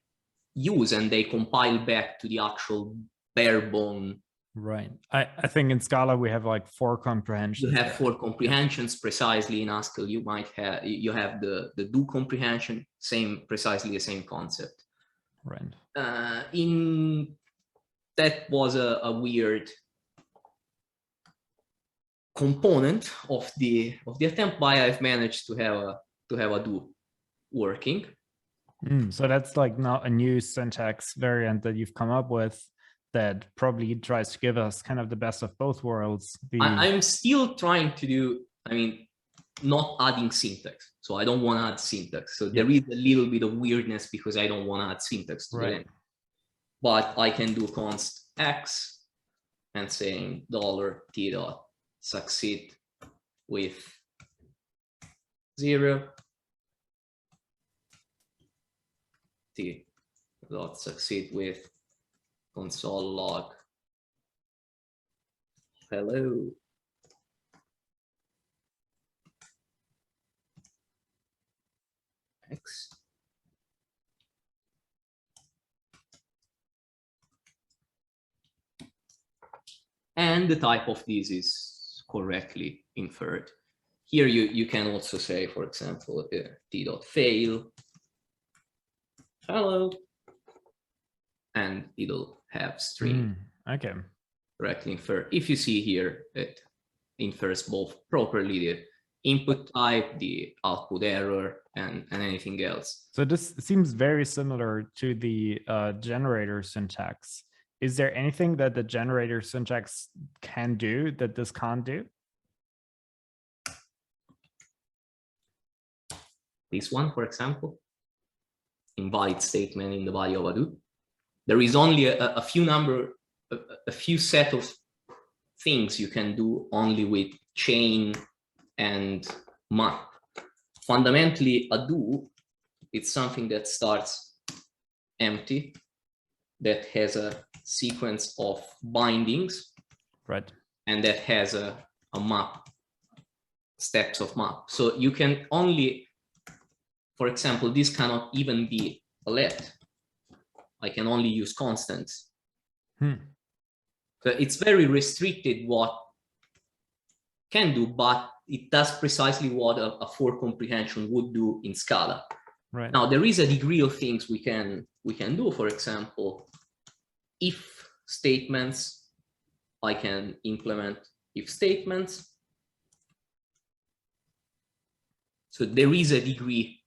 S2: use, and they compile back to the actual bare bone.
S1: Right. I think in Scala we have like 4 comprehensions.
S2: You have 4 comprehensions precisely. In Haskell you have the do comprehension, precisely the same concept.
S1: Right.
S2: That was a weird component of the attempt, but I've managed to have a do working.
S1: So that's like now a new syntax variant that you've come up with that probably tries to give us kind of the best of both worlds.
S2: I'm still trying to do, not adding syntax. So I don't want to add syntax. So there is a little bit of weirdness because I don't want to add syntax to it. But I can do const x and saying $t.succeed with 0, t.succeed with console log hello. X. And the type of this is correctly inferred. Here you can also say, for example, t.fail hello, and it'll have string.
S1: Okay.
S2: Correctly infer. If you see here, it infers both properly the input type, the output error, and anything else.
S1: So this seems very similar to the generator syntax. Is there anything that the generator syntax can do that this can't do?
S2: This one, for example, invalid statement in the body of a do. There is only a few set of things you can do only with chain and map. Fundamentally, a do, it's something that starts empty that has a sequence of bindings,
S1: right,
S2: and that has a map, steps of map. So you can only, for example, this cannot even be a let. I can only use constants. So it's very restricted what can do, but it does precisely what a for comprehension would do in Scala.
S1: right.
S2: Now there is a degree of things we can do. For example, if statements, I can implement if statements. So there is a degree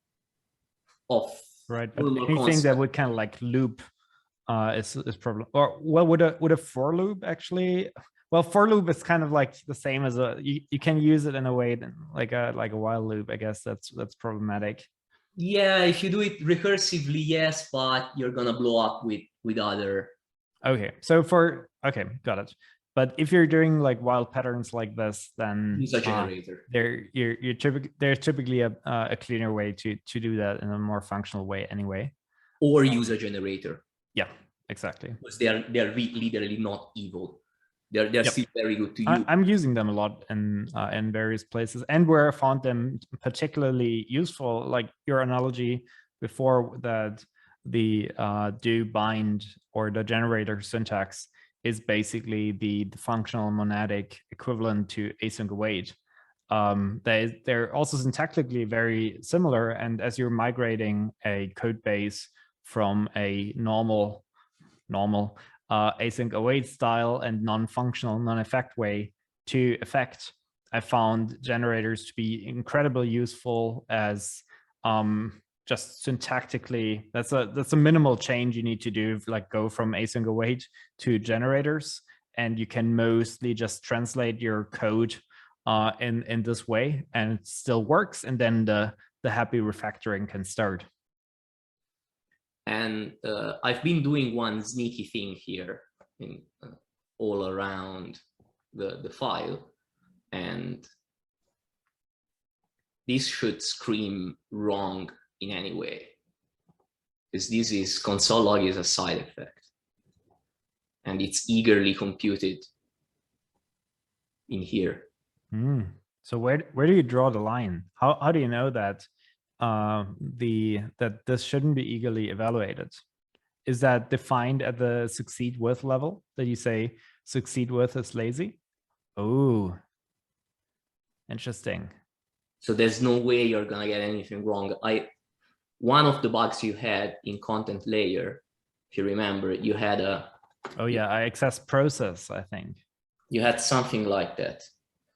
S2: of
S1: Right, but anything that would kind of like loop is probably, or well, would a for loop actually? Well, for loop is kind of like the same as you can use it in a way like a while loop. I guess that's problematic.
S2: Yeah, if you do it recursively, yes, but you're gonna blow up with other.
S1: Okay, so okay, got it. But if you're doing like while patterns like this, then
S2: use a generator.
S1: There's typically a cleaner way to do that in a more functional way anyway.
S2: Or use a generator.
S1: Yeah, exactly.
S2: Because they are literally not evil. They're still very good to use.
S1: I'm using them a lot in various places, and where I found them particularly useful, like your analogy before, that the do bind or the generator syntax is basically the functional monadic equivalent to async await. They're also syntactically very similar, and as you're migrating a code base from a normal async await style and non-functional, non-effect way to effect, I found generators to be incredibly useful as just syntactically. That's a minimal change you need to do, like go from async await to generators, and you can mostly just translate your code in this way, and it still works, and then the happy refactoring can start.
S2: And I've been doing one sneaky thing here all around the file, and this should scream wrong in any way, because this is console log is a side effect, and it's eagerly computed in here.
S1: So where do you draw the line? How do you know that that this shouldn't be eagerly evaluated? Is that defined at the succeed with level, that you say succeed with is lazy? Oh, interesting.
S2: So there's no way you're gonna get anything wrong. One of the bugs you had in content layer, if you remember, you had a
S1: I access process, I think. You
S2: had something like that.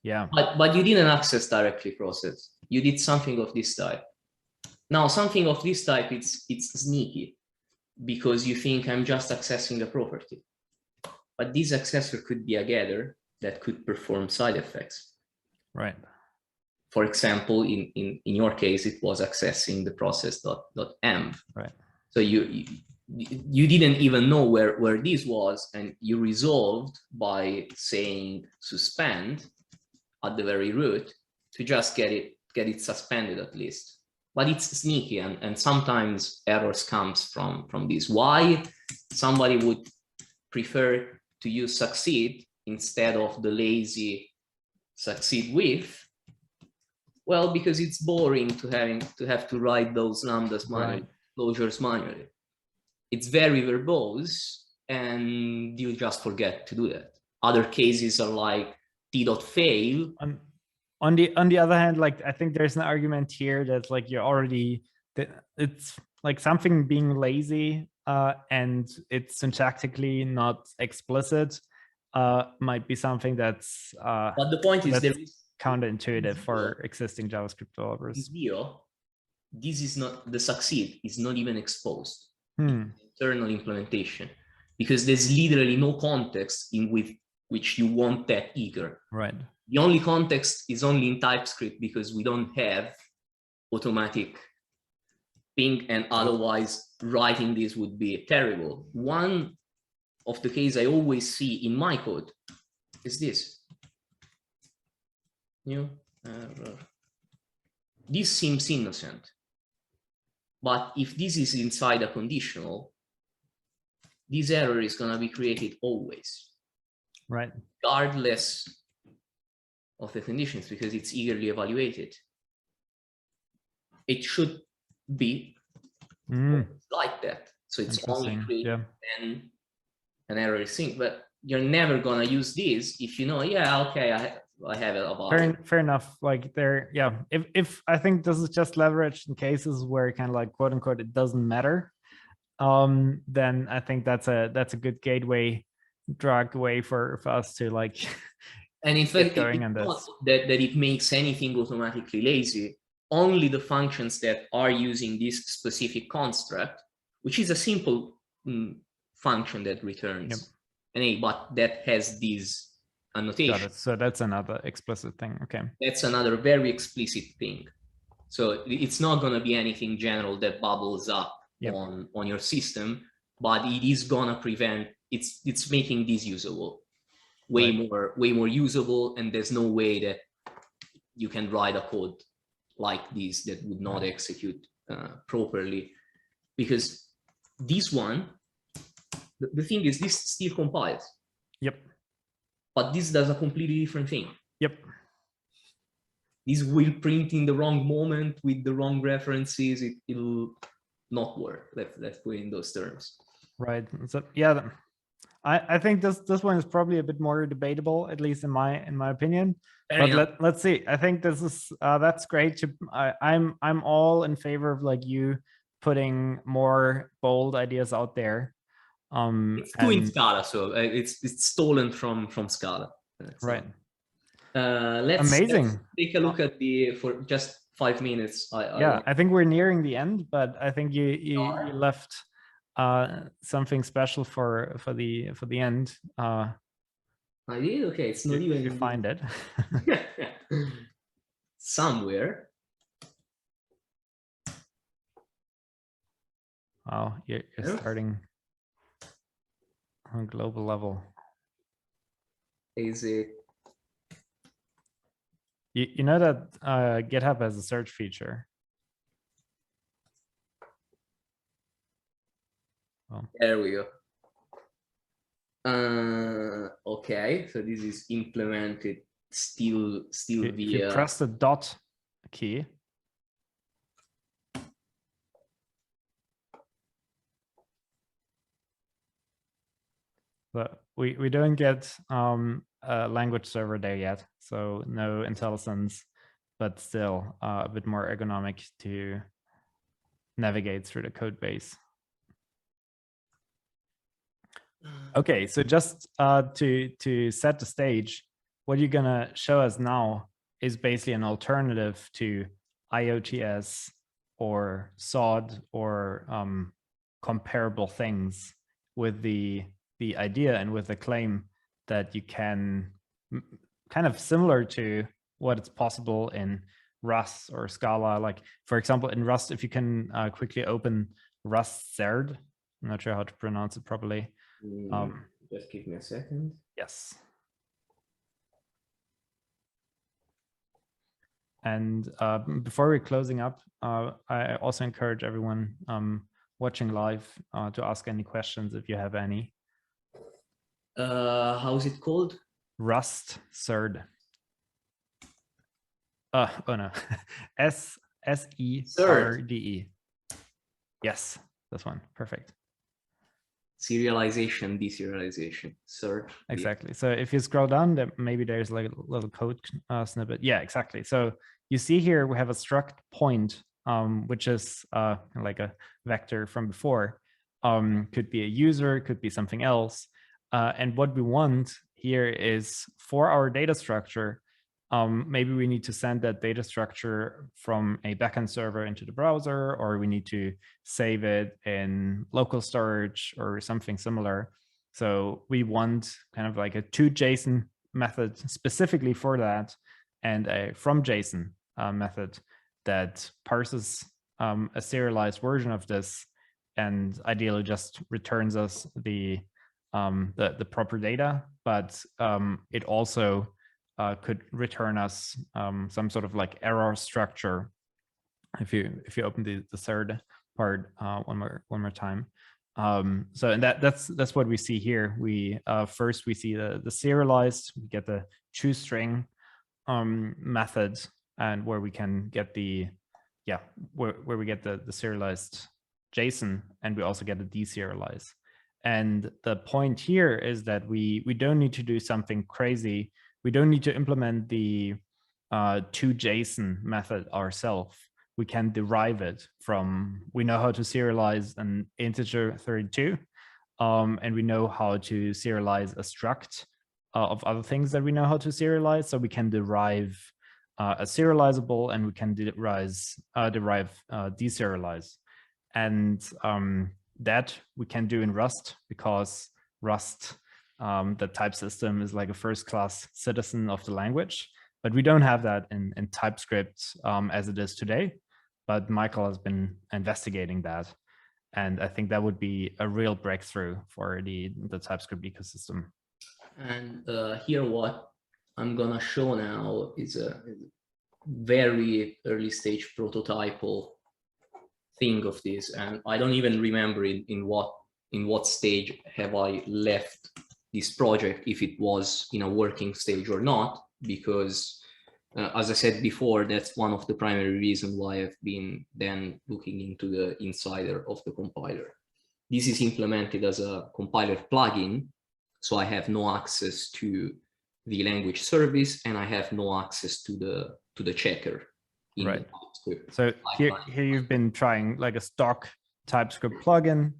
S1: Yeah.
S2: But you didn't access directly process. You did something of this type. Now, something of this type, it's sneaky, because you think I'm just accessing a property. But this accessor could be a getter that could perform side effects.
S1: Right.
S2: For example, in your case, it was accessing the process.env.
S1: Right.
S2: So you didn't even know where this was, and you resolved by saying suspend at the very root to just get it suspended at least. But it's sneaky, and sometimes errors comes from this. Why somebody would prefer to use succeed instead of the lazy succeed with? Well, because it's boring to have to write those lambdas manually, closures manually. It's very verbose, and you just forget to do that. Other cases are like t.fail.
S1: On the other hand, like, I think there's an argument here that like it's like something being lazy and it's syntactically not explicit might be something that's
S2: but the point is there is
S1: counterintuitive for existing JavaScript developers.
S2: This is not, the succeed is not even exposed in internal implementation, because there's literally no context in which you want that eager.
S1: Right.
S2: The only context is only in TypeScript, because we don't have automatic ping, and otherwise writing this would be terrible. One of the cases I always see in my code is this. New error. This seems innocent, but if this is inside a conditional, this error is going to be created always,
S1: Right.
S2: regardless of the conditions, because it's eagerly evaluated. It should be like that. So it's only created when an error is synced, but you're never going to use this if you know, yeah, okay, I have it about
S1: fair enough. Like there, yeah. If I think this is just leveraged in cases where kind of like quote unquote it doesn't matter, then I think that's a good gateway drug way for us to like
S2: and in fact
S1: going
S2: it's
S1: on
S2: not
S1: this.
S2: that it makes anything automatically lazy. Only the functions that are using this specific construct, which is a simple function that returns an A, but that has these annotation.
S1: Got it. So that's another explicit thing. Okay.
S2: That's another very explicit thing. So it's not going to be anything general that bubbles up on your system, but it is going to prevent, it's making this usable, way more usable, and there's no way that you can write a code like this that would not execute properly, because this one, the thing is, this still compiles.
S1: Yep.
S2: But this does a completely different thing.
S1: Yep.
S2: This will print in the wrong moment with the wrong references. It'll not work. Let's put it in those terms.
S1: Right. So yeah, I think this one is probably a bit more debatable, at least in my opinion. But let's see. I think this is that's great. I'm all in favor of like you putting more bold ideas out there.
S2: It's too in Scala, so it's stolen from Scala.
S1: Right.
S2: Let's take a look at for just 5 minutes.
S1: I think we're nearing the end, but I think you left something special for the end.
S2: I did. Okay, it's not even.
S1: You find it
S2: somewhere.
S1: Wow, you're starting on a global level.
S2: Is it?
S1: You know that GitHub has a search feature. Well,
S2: there we go. Okay, so this is implemented still via.
S1: If you press the dot key. But we don't get a language server there yet, so no IntelliSense, but still a bit more ergonomic to navigate through the code base. Okay, so just to set the stage, what you're gonna show us now is basically an alternative to IOTS or SOD or comparable things, with the idea and with the claim that you can, kind of similar to what is possible in Rust or Scala. Like, for example, in Rust, if you can quickly open Rust Zerd, I'm not sure how to pronounce it properly.
S2: Just give me a second.
S1: Yes. And before we're closing up, I also encourage everyone watching live to ask any questions if you have any.
S2: How's it called?
S1: Rust Zerd. Oh no, SERDE. Yes, this one. Perfect.
S2: Serialization, deserialization, Zerd.
S1: Exactly. So if you scroll down, maybe there's like a little code snippet. Yeah, exactly. So you see here we have a struct point, which is like a vector from before. Could be a user, could be something else. And what we want here is, for our data structure, maybe we need to send that data structure from a backend server into the browser, or we need to save it in local storage or something similar. So we want kind of like a toJSON method specifically for that, and a from JSON method that parses a serialized version of this, and ideally just returns us the proper data, but it also could return us some sort of like error structure. If you open the third part one more time, So and that's what we see here. We first we see the serialized, we get the toString method, and where we can get the where we get the serialized JSON, and we also get the deserialize. And the point here is that we don't need to do something crazy. We don't need to implement the toJSON method ourselves. We can derive it from, we know how to serialize an integer 32, and we know how to serialize a struct of other things that we know how to serialize. So we can derive a serializable, and we can derive deserialize. And that we can do in Rust, because Rust, the type system, is like a first-class citizen of the language. But we don't have that in TypeScript as it is today. But Michael has been investigating that. And I think that would be a real breakthrough for the TypeScript ecosystem.
S2: And here what I'm gonna show now is a very early stage prototypal thing of this. And I don't even remember in what stage have I left this project, if it was in a working stage or not, because as I said before, that's one of the primary reasons why I've been then looking into the insider of the compiler. This is implemented as a compiler plugin, so I have no access to the language service, and I have no access to the checker in
S1: right.
S2: the TypeScript.
S1: So here you've been trying like a stock TypeScript plugin,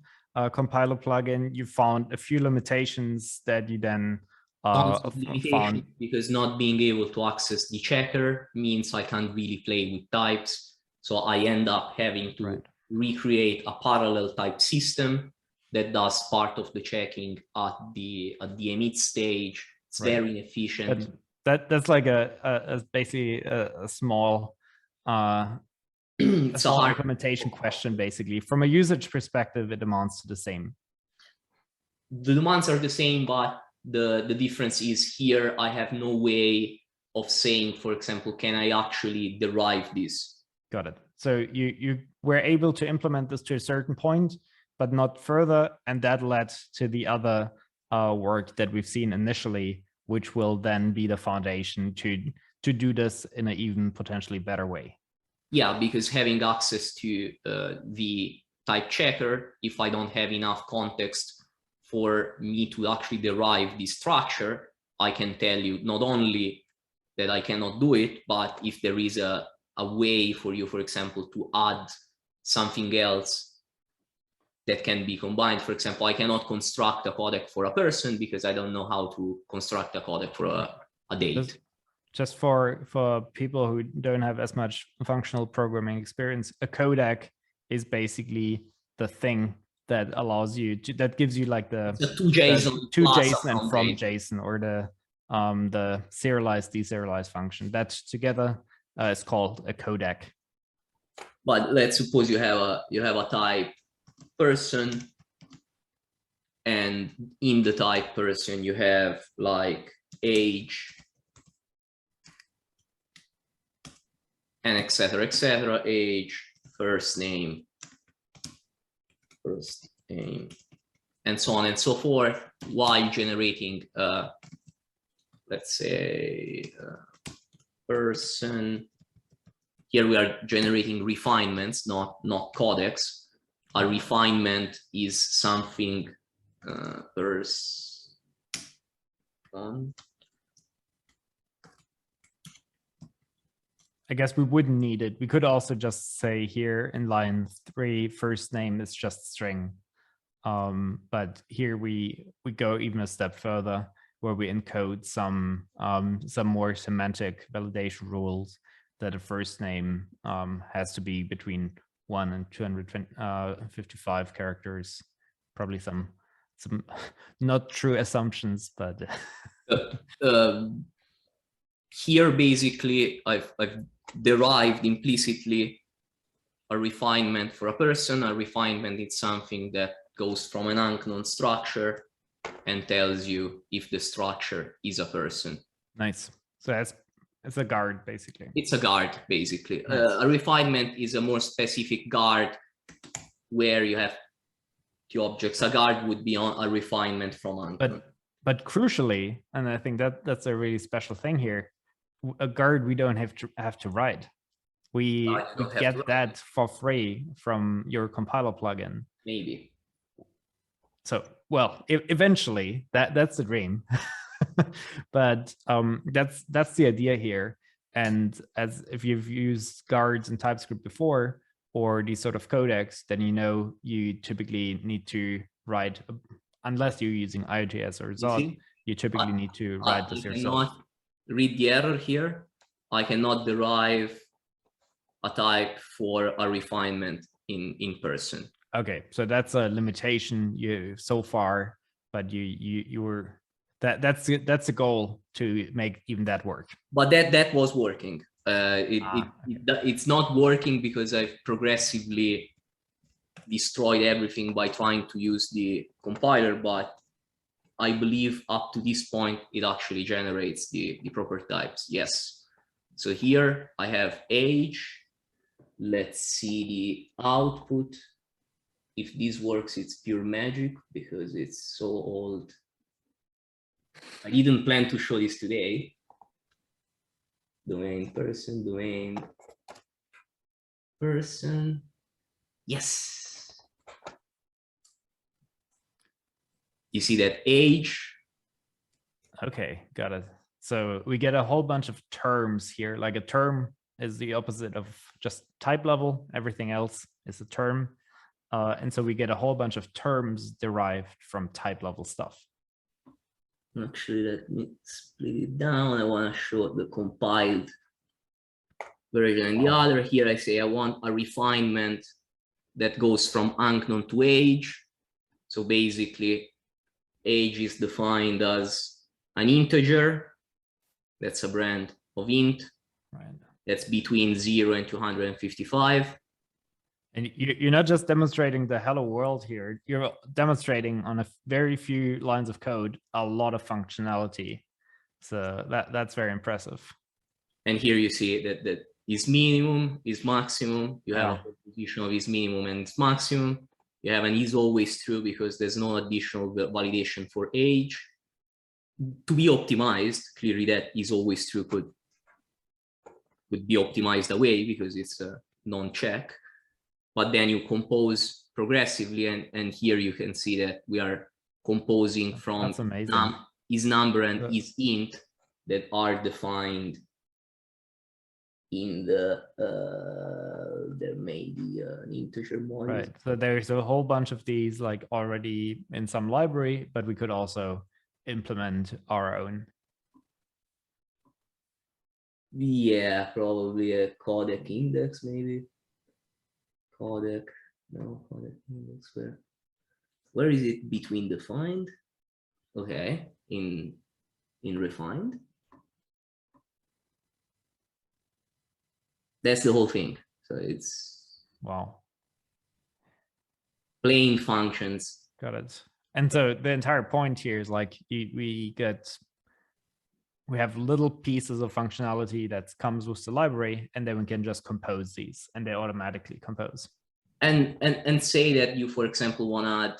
S1: compiler plugin. You found a few limitations that you then found,
S2: because not being able to access the checker means I can't really play with types. So I end up having to recreate a parallel type system that does part of the checking at the emit stage. It's very inefficient.
S1: But that's like basically a small
S2: it's a hard
S1: implementation question. Basically, from a usage perspective, it amounts to the same.
S2: The demands are the same, but the difference is here I have no way of saying, for example, can I actually derive this?
S1: Got it. So you were able to implement this to a certain point, but not further, and that led to the other work that we've seen initially, which will then be the foundation to do this in an even potentially better way.
S2: Yeah, because having access to the type checker, if I don't have enough context for me to actually derive this structure, I can tell you not only that I cannot do it, but if there is a way for you, for example, to add something else that can be combined. For example, I cannot construct a codec for a person because I don't know how to construct a codec for a date.
S1: Just for people who don't have as much functional programming experience, a codec is basically the thing that allows you to, that gives you like the
S2: to JSON
S1: and from JSON, or the serialized deserialized function. That together is called a codec.
S2: But let's suppose you have a type person, and in the type person you have like age and etc, age, first name, and so on and so forth, while generating let's say person. Here we are generating refinements, not codecs. A refinement is something person.
S1: I guess we wouldn't need it. We could also just say here in line 3, first name is just string. But here we go even a step further, where we encode some more semantic validation rules that a first name has to be between 1 and 255 characters. Probably some not true assumptions, but
S2: here basically I've derived implicitly a refinement for a person. A refinement is something that goes from an unknown structure and tells you if the structure is a person.
S1: Nice. So it's a guard, basically.
S2: It's a guard, basically.
S1: Nice.
S2: A refinement is a more specific guard where you have the objects. A guard would be on a refinement from Unknown.
S1: But crucially, and I think that's a really special thing here, a guard we don't have to write. We get that for free from your compiler plugin.
S2: Maybe.
S1: So, well, eventually that's the dream. But that's the idea here. And as if you've used guards in TypeScript before, or these sort of codecs, then you typically need to write, unless you're using IOJS or Zod, you typically need to write this yourself.
S2: I cannot read the error here. I cannot derive a type for a refinement in person.
S1: Okay, so that's a limitation you so far, but you were that's a goal to make even that work.
S2: But that was working. It's not working because I've progressively destroyed everything by trying to use the compiler, but I believe up to this point it actually generates the proper types. Yes. So here I have age. Let's see the output. If this works, it's pure magic because it's so old. I didn't plan to show this today. Domain person. Yes. You see that age.
S1: Okay, got it. So we get a whole bunch of terms here. Like a term is the opposite of just type level. Everything else is a term. And so we get a whole bunch of terms derived from type level stuff.
S2: Actually, let me split it down. I want to show the compiled version. And the other here, I say I want a refinement that goes from unknown to age. So basically, age is defined as an integer. That's a brand of int.
S1: Right.
S2: That's between 0 and 255.
S1: And you're not just demonstrating the hello world here, you're demonstrating on a very few lines of code a lot of functionality. So that's very impressive.
S2: And here you see that is minimum, is maximum. You have a position of is minimum and its maximum. You have an is always true because there's no additional validation for age. To be optimized, clearly that is always true could be optimized away because it's a non-check. But then you compose progressively, and here you can see that we are composing from is number and is int that are defined in the there may be an integer module.
S1: Right. So there's a whole bunch of these like already in some library, but we could also implement our own.
S2: Yeah, probably a codec index, maybe. Codec, no, codec index, where is it between defined? Okay, in refined. That's the whole thing. So it's plain functions.
S1: Got it. And so the entire point here is like we have little pieces of functionality that comes with the library, and then we can just compose these, and they automatically compose.
S2: And say that you, for example, want to add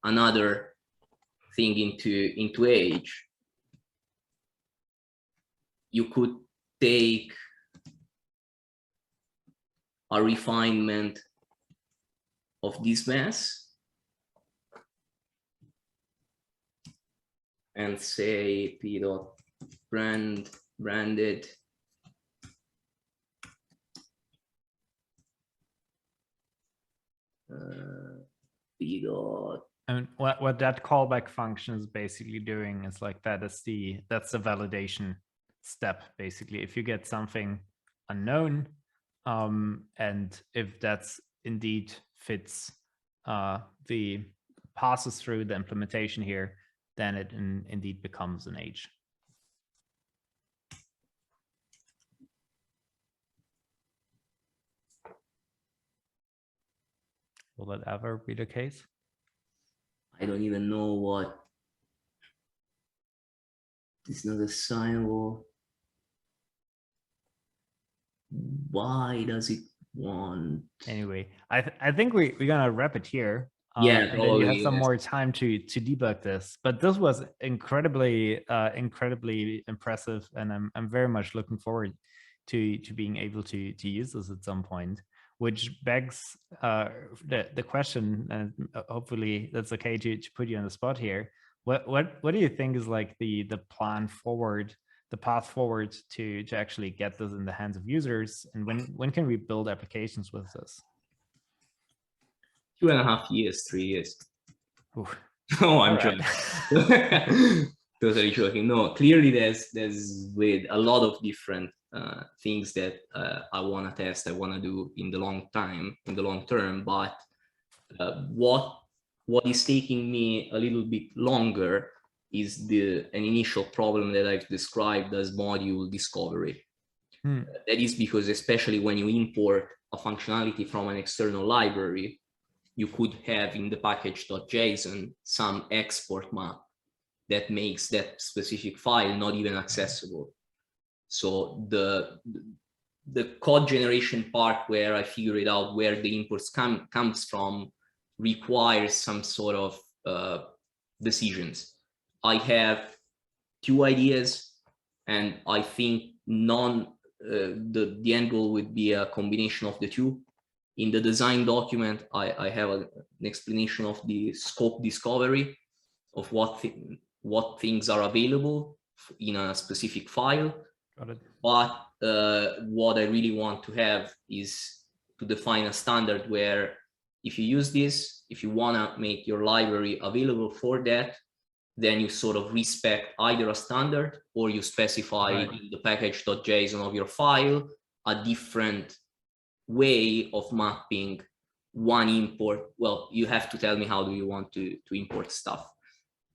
S2: another thing into age. You could take a refinement of this mess and say p.branded
S1: and what that callback function is basically doing is like that's the validation step. Basically, if you get something unknown, and if that's indeed fits the passes through the implementation here, then it indeed becomes an age. Will that ever be the case?
S2: I don't even know what. It's not assignable. Why does it want?
S1: Anyway, I think we're gonna wrap it here.
S2: Yeah,
S1: and then you have
S2: totally.
S1: some
S2: Yes.
S1: more time to debug this. But this was incredibly impressive, and I'm very much looking forward to being able to use this at some point. Which begs the question, and hopefully that's okay to put you on the spot here. What do you think is like the plan forward, the path forward to actually get this in the hands of users, and when can we build applications with this?
S2: 2.5 years, 3 years.
S1: Ooh.
S2: No, I'm
S1: All
S2: joking.
S1: right.
S2: Totally joking. No, clearly there's with a lot of different things that I want to test, I want to do in the long term. But what is taking me a little bit longer is an initial problem that I've described as module discovery. That is because, especially when you import a functionality from an external library, you could have in the package.json some export map that makes that specific file not even accessible. So the code generation part, where I figure it out where the imports comes from, requires some sort of decisions. I have 2 ideas, and I think the end goal would be a combination of the 2. In the design document, I have an explanation of the scope discovery of what things are available in a specific file.
S1: Got it.
S2: But what I really want to have is to define a standard where if you use this, if you want to make your library available for that, then you sort of respect either a standard, or you specify in the package.json of your file a different way of mapping one import. Well, you have to tell me how do you want to import stuff.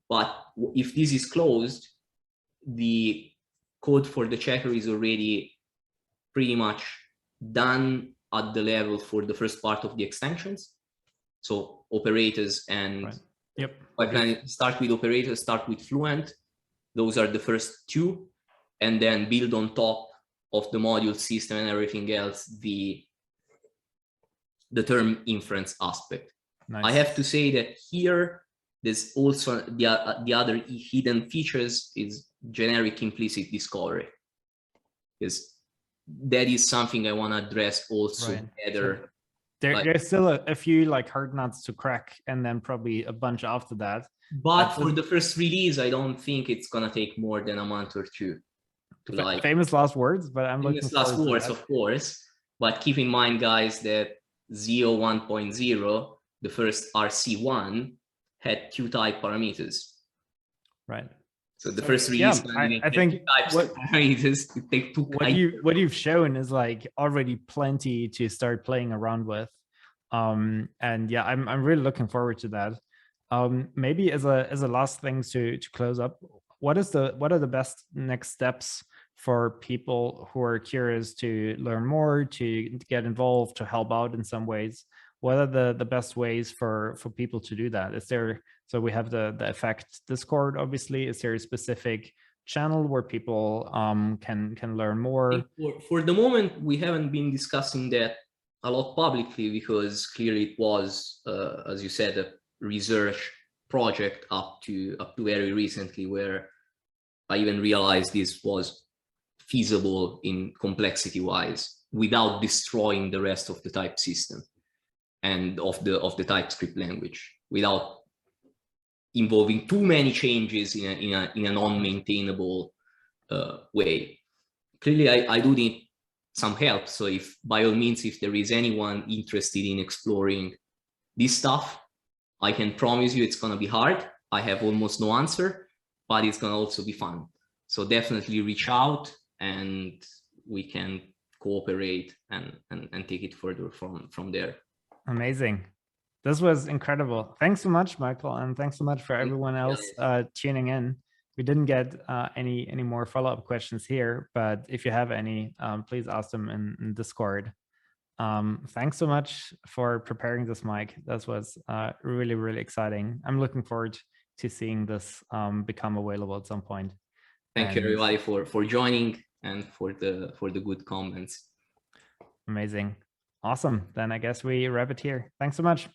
S2: But if this is closed, the code for the checker is already pretty much done at the level for the first part of the extensions. So operators and pipeline, start with operators, start with Fluent. Those are the first 2, and then build on top of the module system and everything else the term inference aspect. Nice. I have to say that here there's also the other hidden features is generic implicit discovery, because that is something I want to address also better.
S1: There's still a few like hard nuts to crack, and then probably a bunch after that.
S2: But for the first release, I don't think it's gonna take more than a month or 2 to like
S1: famous last words. But I'm looking forward to that.
S2: Famous last words, of course. But keep in mind, guys, that Zio 1.0, the first RC1, had 2 type parameters. Right. So the first release,
S1: I think what you've shown is like already plenty to start playing around with, and yeah, I'm really looking forward to that. Maybe as a last thing to close up, what are the best next steps for people who are curious to learn more, to get involved, to help out in some ways? What are the best ways for people to do that? Is there, so we have the Effect Discord, obviously. Is there a specific channel where people can learn more?
S2: For the moment, we haven't been discussing that a lot publicly, because clearly it was, as you said, a research project up to very recently, where I even realized this was feasible in complexity wise without destroying the rest of the type system and of the TypeScript language, without involving too many changes in a non-maintainable way. Clearly, I do need some help. So if, by all means, if there is anyone interested in exploring this stuff, I can promise you it's going to be hard. I have almost no answer, but it's going to also be fun. So definitely reach out, and we can cooperate and take it further from there. Amazing.
S1: This was incredible. Thanks so much, Michael, and thanks so much for everyone else tuning in. We didn't get any more follow-up questions here, but if you have any, please ask them in Discord. Thanks so much for preparing this, Mike. This was really, really exciting. I'm looking forward to seeing this become available at some point.
S2: Thank you, everybody, for joining and for the good comments.
S1: Amazing. Awesome. Then I guess we wrap it here. Thanks so much.